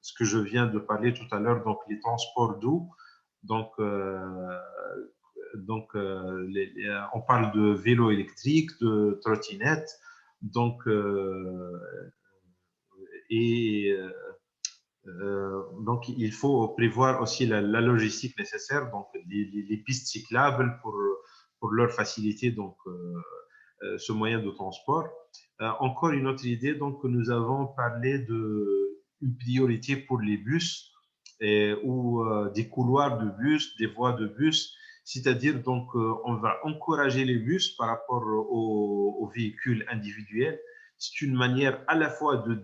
ce que je viens de parler tout à l'heure, donc les transports doux, on parle de vélos électriques, de trottinettes, donc il faut prévoir aussi la logistique nécessaire, donc les pistes cyclables pour leur faciliter ce moyen de transport. Encore une autre idée, donc nous avons parlé d'une priorité pour les bus ou des couloirs de bus, des voies de bus, c'est-à-dire on va encourager les bus par rapport aux véhicules individuels. C'est une manière à la fois de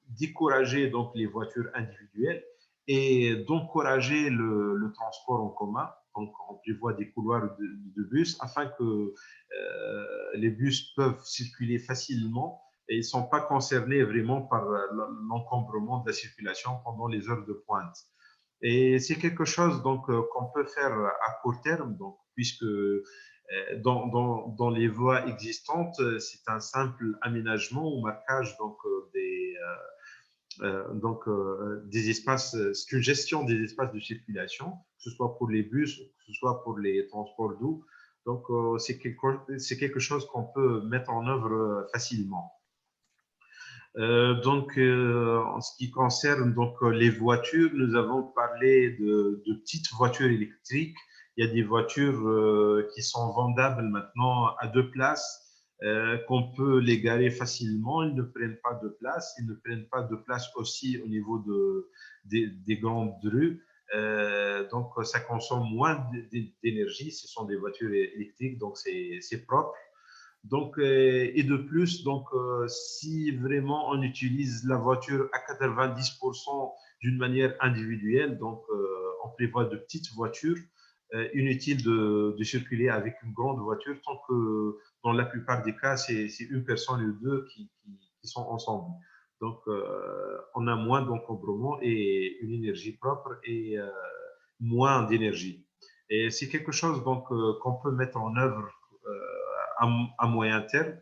décourager donc les voitures individuelles et d'encourager le transport en commun. Donc on prévoit des couloirs de bus afin que les bus peuvent circuler facilement et ils ne sont pas concernés vraiment par l'encombrement de la circulation pendant les heures de pointe. Et c'est quelque chose qu'on peut faire à court terme, puisque dans les voies existantes, c'est un simple aménagement ou marquage des espaces, c'est une gestion des espaces de circulation, que ce soit pour les bus, que ce soit pour les transports doux. C'est quelque chose qu'on peut mettre en œuvre facilement. En ce qui concerne les voitures, nous avons parlé de petites voitures électriques. Il y a des voitures qui sont vendables maintenant à 2 places, qu'on peut les garer facilement. Ils ne prennent pas de place. Ils ne prennent pas de place aussi au niveau des grandes rues. Ça consomme moins d'énergie. Ce sont des voitures électriques, donc c'est propre. Et de plus, si vraiment on utilise la voiture à 90% d'une manière individuelle, on prévoit de petites voitures, inutile de circuler avec une grande voiture tant que dans la plupart des cas, c'est une personne ou deux qui sont ensemble. On a moins d'encombrement et une énergie propre et moins d'énergie. Et c'est quelque chose qu'on peut mettre en œuvre à moyen terme,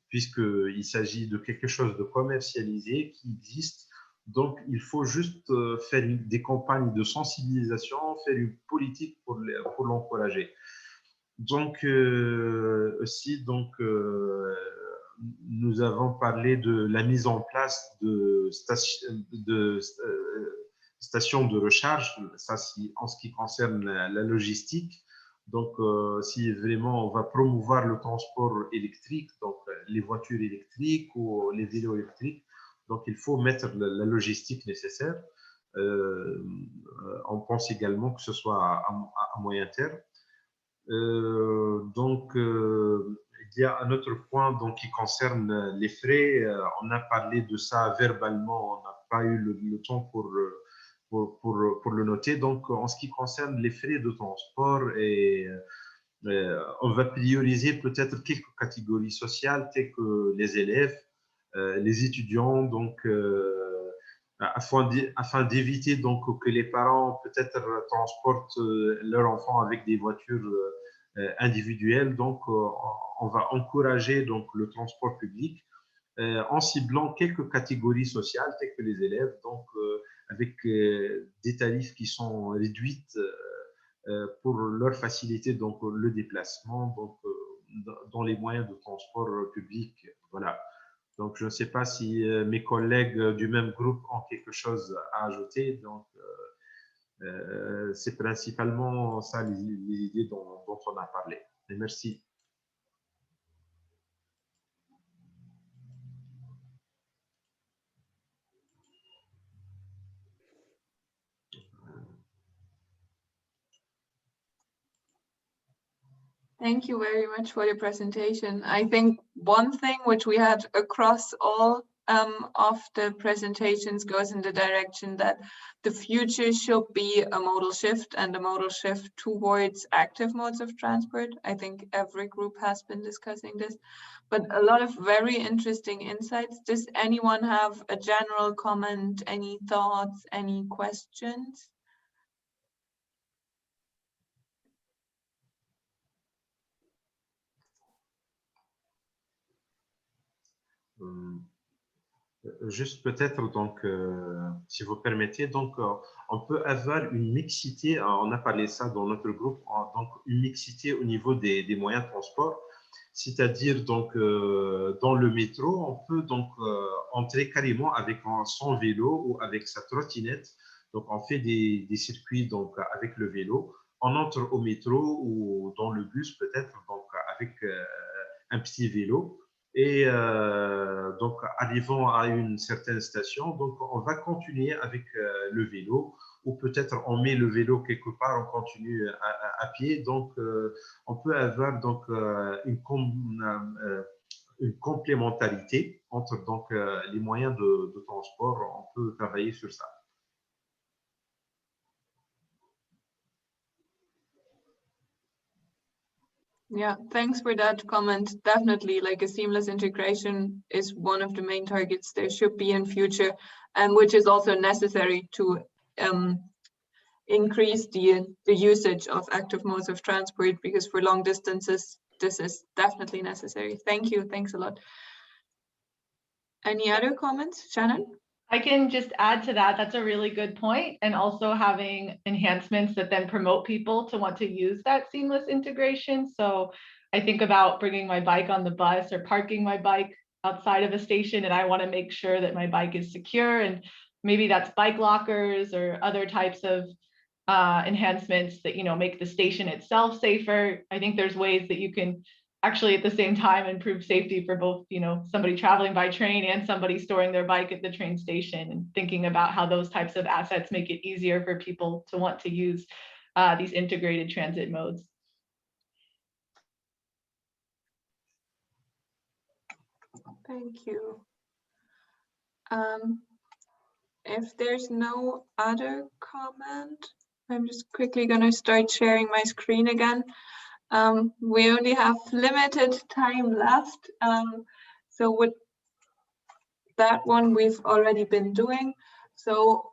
puisqu'il s'agit de quelque chose de commercialisé qui existe. Donc, il faut juste faire des campagnes de sensibilisation, faire une politique pour l'encourager. Nous avons parlé de la mise en place de stations de recharge, ça en ce qui concerne la logistique. Si vraiment on va promouvoir le transport électrique, les voitures électriques ou les vélos électriques, il faut mettre la logistique nécessaire. On pense également que ce soit à moyen terme. Il y a un autre point qui concerne les frais. On a parlé de ça verbalement, on n'a pas eu le temps pour le noter. Donc, en ce qui concerne les frais de transport, on va prioriser peut-être quelques catégories sociales telles que les élèves, les étudiants, afin d'éviter que les parents peut-être transportent leurs enfants avec des voitures individuelles. On va encourager le transport public en ciblant quelques catégories sociales telles que les élèves, avec des tarifs qui sont réduits pour leur faciliter le déplacement dans les moyens de transport public. Voilà. Donc, je ne sais pas si mes collègues du même groupe ont quelque chose à ajouter. C'est principalement ça les idées dont on a parlé. Et merci. Thank you very much for the presentation. I think one thing which we had across all of the presentations goes in the direction that the future should be a modal shift, and a modal shift towards active modes of transport. I think every group has been discussing this, but a lot of very interesting insights. Does anyone have a general comment, any thoughts, any questions? Juste peut-être, donc, si vous permettez, donc, on peut avoir une mixité, on a parlé ça dans notre groupe, donc une mixité au niveau des moyens de transport, c'est-à-dire donc dans le métro, on peut donc entrer carrément avec son vélo ou avec sa trottinette, donc on fait des circuits donc avec le vélo, on entre au métro ou dans le bus peut-être donc avec un petit vélo. Et donc, arrivant à une certaine station, donc on va continuer avec le vélo, ou peut-être on met le vélo quelque part, on continue à pied. Donc, on peut avoir donc une complémentarité entre donc les moyens de transport. On peut travailler sur ça. Yeah, thanks for that comment. Definitely, like a seamless integration is one of the main targets there should be in future, and which is also necessary to increase the usage of active modes of transport, because for long distances, this is definitely necessary. Thank you. Thanks a lot. Any other comments, Shannon? I can just add to that. That's a really good point. And also having enhancements that then promote people to want to use that seamless integration. So I think about bringing my bike on the bus or parking my bike outside of a station, and I want to make sure that my bike is secure. And maybe that's bike lockers or other types of enhancements that, you know, make the station itself safer. I think there's ways that you can actually at the same time improve safety for both, you know, somebody traveling by train and somebody storing their bike at the train station, and thinking about how those types of assets make it easier for people to want to use these integrated transit modes. Thank you. If there's no other comment, I'm just quickly going to start sharing my screen again. We only have limited time left. So with that one, we've already been doing. So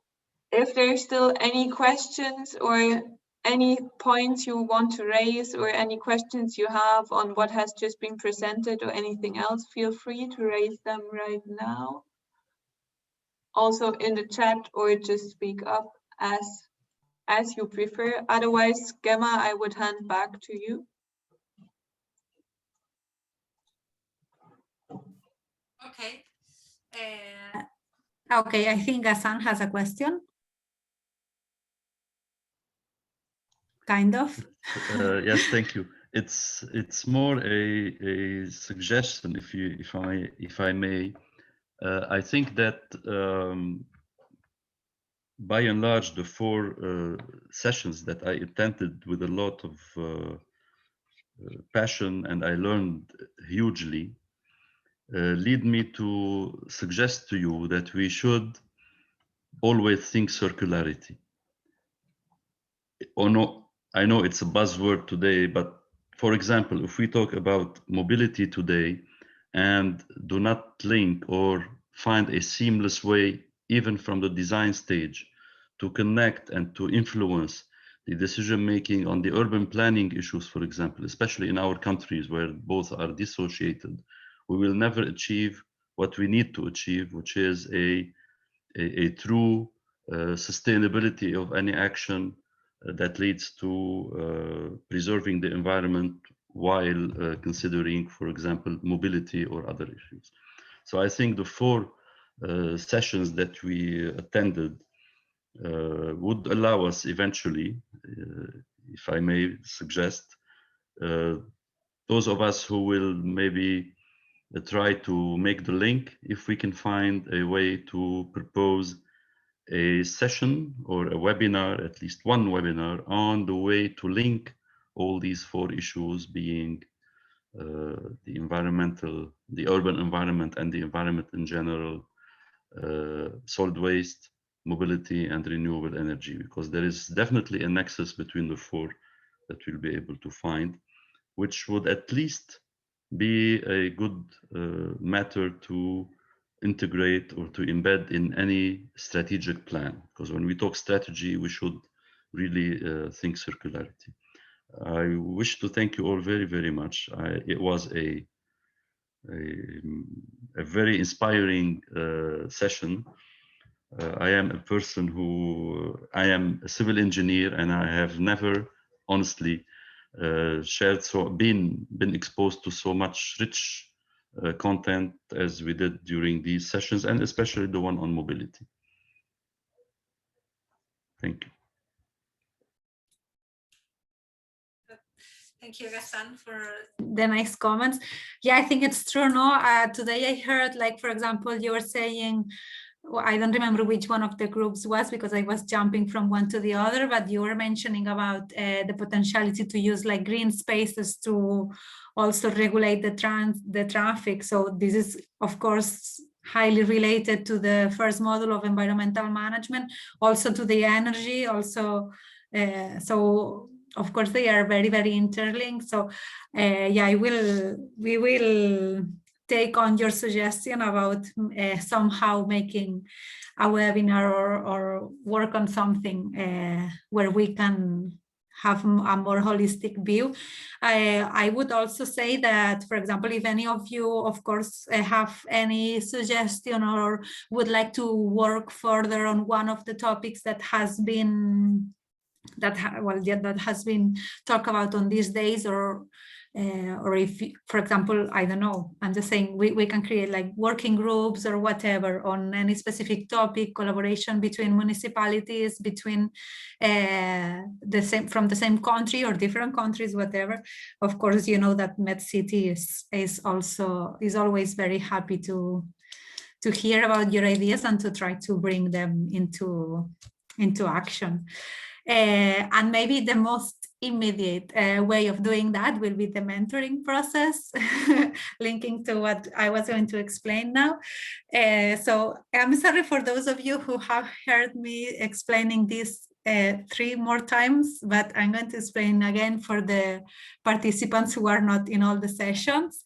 if there's still any questions or any points you want to raise or any questions you have on what has just been presented or anything else, feel free to raise them right now. Also in the chat, or just speak up as you prefer. Otherwise, Gemma, I would hand back to you. Okay. Okay, I think Hassan has a question. Kind of. Yes, thank you. It's more a suggestion, if I may. I think that by and large, the 4 sessions that I attended with a lot of passion, and I learned hugely, lead me to suggest to you that we should always think circularity. Or no, I know it's a buzzword today, but for example, if we talk about mobility today and do not link or find a seamless way, even from the design stage, to connect and to influence the decision-making on the urban planning issues, for example, especially in our countries where both are dissociated, we will never achieve what we need to achieve, which is a true sustainability of any action that leads to preserving the environment while considering, for example, mobility or other issues. So I think the 4 sessions that we attended would allow us eventually, if I may suggest, those of us who will maybe try to make the link, if we can find a way to propose a session or a webinar, at least one webinar, on the way to link all these 4 issues being the urban environment and the environment in general, solid waste, mobility, and renewable energy, because there is definitely a nexus between the 4 that we'll be able to find, which would at least be a good matter to integrate or to embed in any strategic plan. Because when we talk strategy, we should really think circularity. I wish to thank you all very, very much. It was a very inspiring session. I am a person I am a civil engineer, and I have never honestly been exposed to so much rich content as we did during these sessions, and especially the one on mobility. Thank you. Thank you, Gassan, for the nice comments. Yeah, I think it's true. No, today I heard, like, for example, you were saying, well, I don't remember which one of the groups was because I was jumping from one to the other, but you were mentioning about the potentiality to use like green spaces to also regulate the traffic. So this is, of course, highly related to the first model of environmental management, also to the energy, also. So of course they are very, very interlinked. So yeah, we will take on your suggestion about somehow making a webinar or work on something where we can have a more holistic view. I would also say that, for example, if any of you, of course, have any suggestion or would like to work further on one of the topics that has been that has been talked about on these days, or if, for example, I don't know, I'm just saying we can create like working groups or whatever on any specific topic, collaboration between municipalities, between from the same country or different countries, whatever. Of course, you know that MedCity is always very happy to hear about your ideas and to try to bring them into action. And maybe the most immediate way of doing that will be the mentoring process, linking to what I was going to explain now. So I'm sorry for those of you who have heard me explaining this 3 more times, but I'm going to explain again for the participants who are not in all the sessions.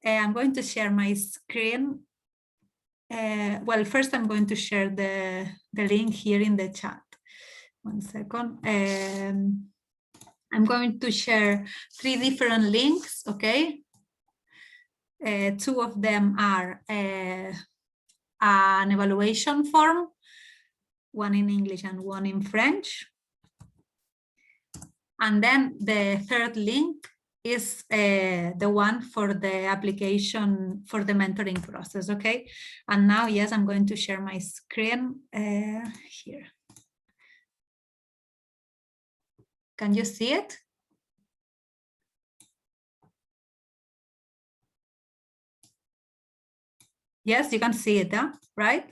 I'm going to share my screen. Well, first I'm going to share the link here in the chat. 1 second. I'm going to share 3 different links, okay? 2 of them are an evaluation form, one in English and one in French. And then the 3rd link is the one for the application for the mentoring process, okay? And now, yes, I'm going to share my screen here. Can you see it? Yes, you can see it, huh? Right?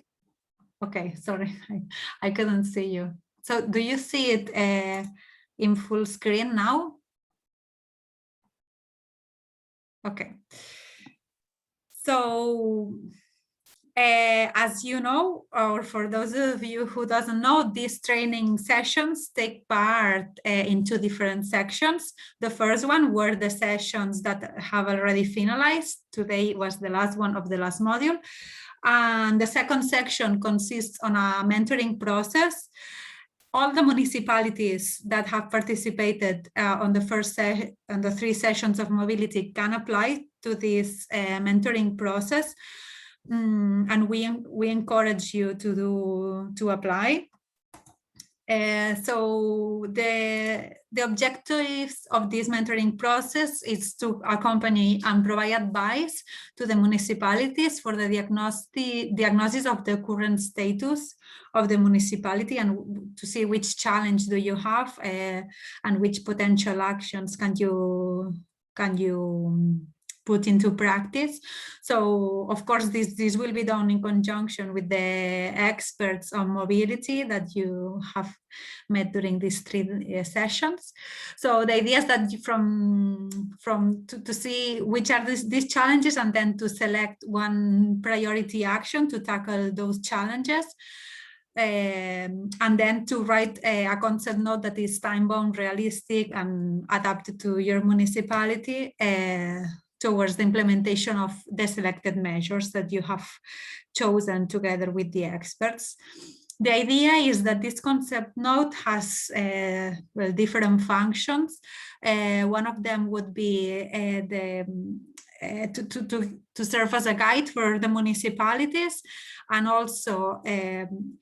Okay, sorry, I couldn't see you. So do you see it in full screen now? Okay. So as you know, or for those of you who doesn't know, these training sessions take part in 2 different sections. The first one were the sessions that have already finalized. Today was the last one of the last module. And the second section consists on a mentoring process. All the municipalities that have participated on the 3 sessions of mobility can apply to this mentoring process. And we encourage you to apply. So the objectives of this mentoring process is to accompany and provide advice to the municipalities for the diagnosis of the current status of the municipality, and to see which challenge do you have and which potential actions can you put into practice. So of course this will be done in conjunction with the experts on mobility that you have met during these 3 sessions. So the idea is that to see which are these challenges, and then to select one priority action to tackle those challenges. And then to write a concept note that is time-bound, realistic, and adapted to your municipality towards the implementation of the selected measures that you have chosen together with the experts. The idea is that this concept note has well, different functions. One of them would be to serve as a guide for the municipalities, and also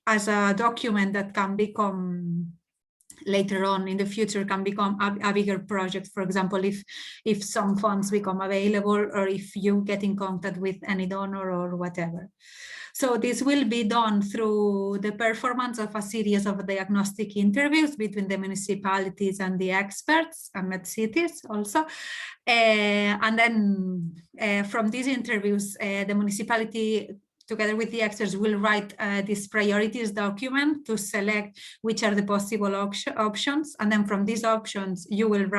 as a document that can become later on in the future can become a bigger project. For example, if some funds become available, or if you get in contact with any donor or whatever. So this will be done through the performance of a series of diagnostic interviews between the municipalities and the experts and MedCities also. And then from these interviews, the municipality together with the experts will write this priorities document to select which are the possible options. And then from these options, you will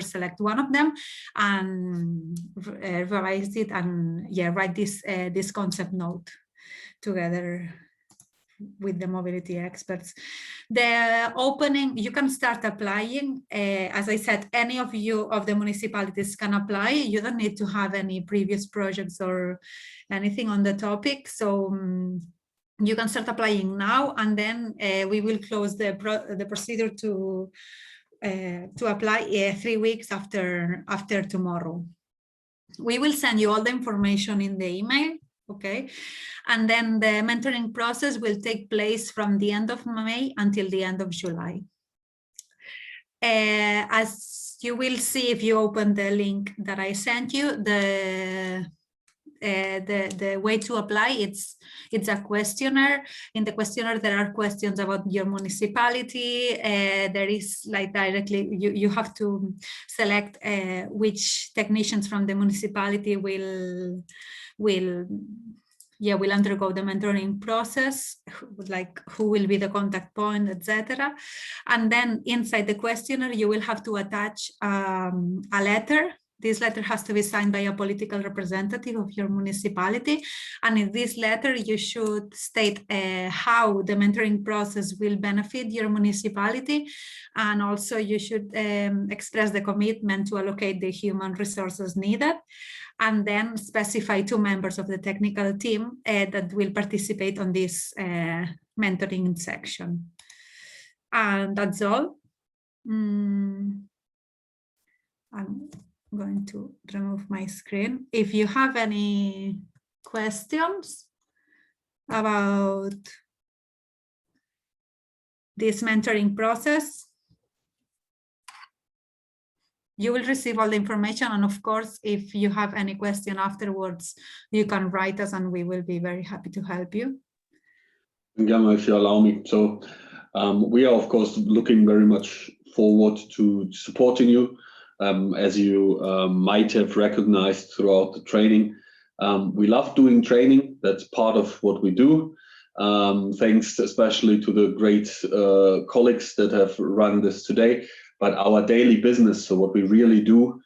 select one of them and revise it and write this concept note together with the mobility experts. The opening, you can start applying. As I said, any of the municipalities can apply. You don't need to have any previous projects or anything on the topic. So you can start applying now, and then we will close the procedure to apply 3 weeks after tomorrow. We will send you all the information in the email. Okay, and then the mentoring process will take place from the end of May until the end of July. As you will see if you open the link that I sent you, the way to apply, it's a questionnaire. In the questionnaire there are questions about your municipality. There is like directly you have to select which technicians from the municipality will undergo the mentoring process, like who will be the contact point, etc. And then inside the questionnaire you will have to attach a letter. This letter has to be signed by a political representative of your municipality. And in this letter, you should state how the mentoring process will benefit your municipality. And also you should express the commitment to allocate the human resources needed. And then specify 2 members of the technical team that will participate on this mentoring section. And that's all. I'm going to remove my screen. If you have any questions about this mentoring process, you will receive all the information. And of course, if you have any question afterwards, you can write us and we will be very happy to help you. Gamma, if you allow me. So we are, of course, looking very much forward to supporting you. As you might have recognized throughout the training, we love doing training. That's part of what we do. Thanks especially to the great colleagues that have run this today. But our daily business, so what we really do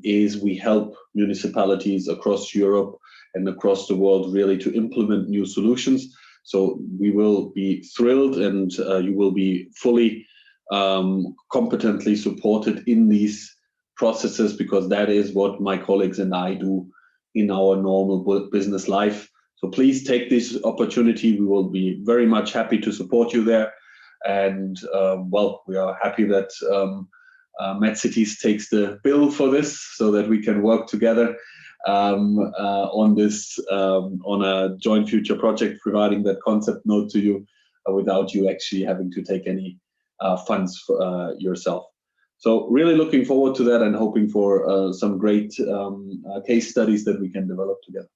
is we help municipalities across Europe and across the world really to implement new solutions. So we will be thrilled, and you will be fully competently supported in these processes, because that is what my colleagues and I do in our normal business life. So please take this opportunity. We will be very much happy to support you there. And well, we are happy that MedCities takes the bill for this, so that we can work together on this, on a joint future project, providing that concept note to you without you actually having to take any funds for, yourself. So really looking forward to that, and hoping for some great case studies that we can develop together.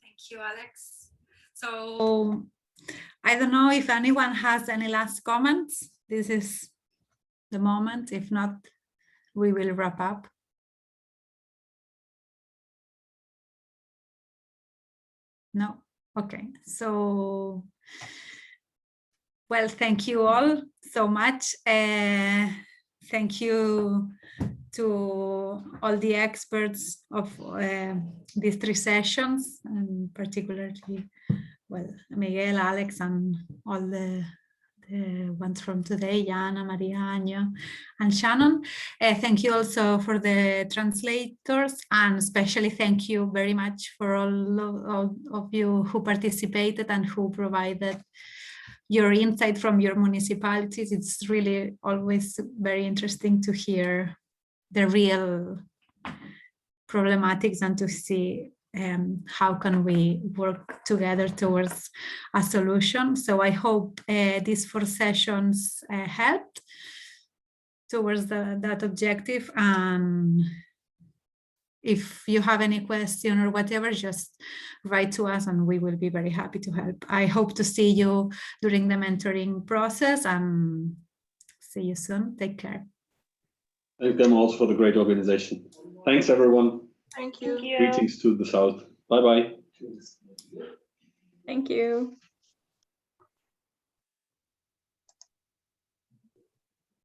Thank you, Alex. So I don't know if anyone has any last comments. This is the moment? If not, we will wrap up. No? Okay, so, well, thank you all so much. Thank you to all the experts of these 3 sessions, and particularly, well, Miguel, Alex, and all the ones from today, Jana, Maria, Anya, and Shannon. Thank you also for the translators, and especially thank you very much for all of you who participated and who provided your insight from your municipalities. It's really always very interesting to hear the real problematics and to see how can we work together towards a solution. So I hope these 4 sessions helped towards that objective. And if you have any question or whatever, just write to us and we will be very happy to help. I hope to see you during the mentoring process, and see you soon. Take care. Thank them also for the great organization. Thanks, everyone. Thank you. Greetings to the south. Bye-bye. Thank you.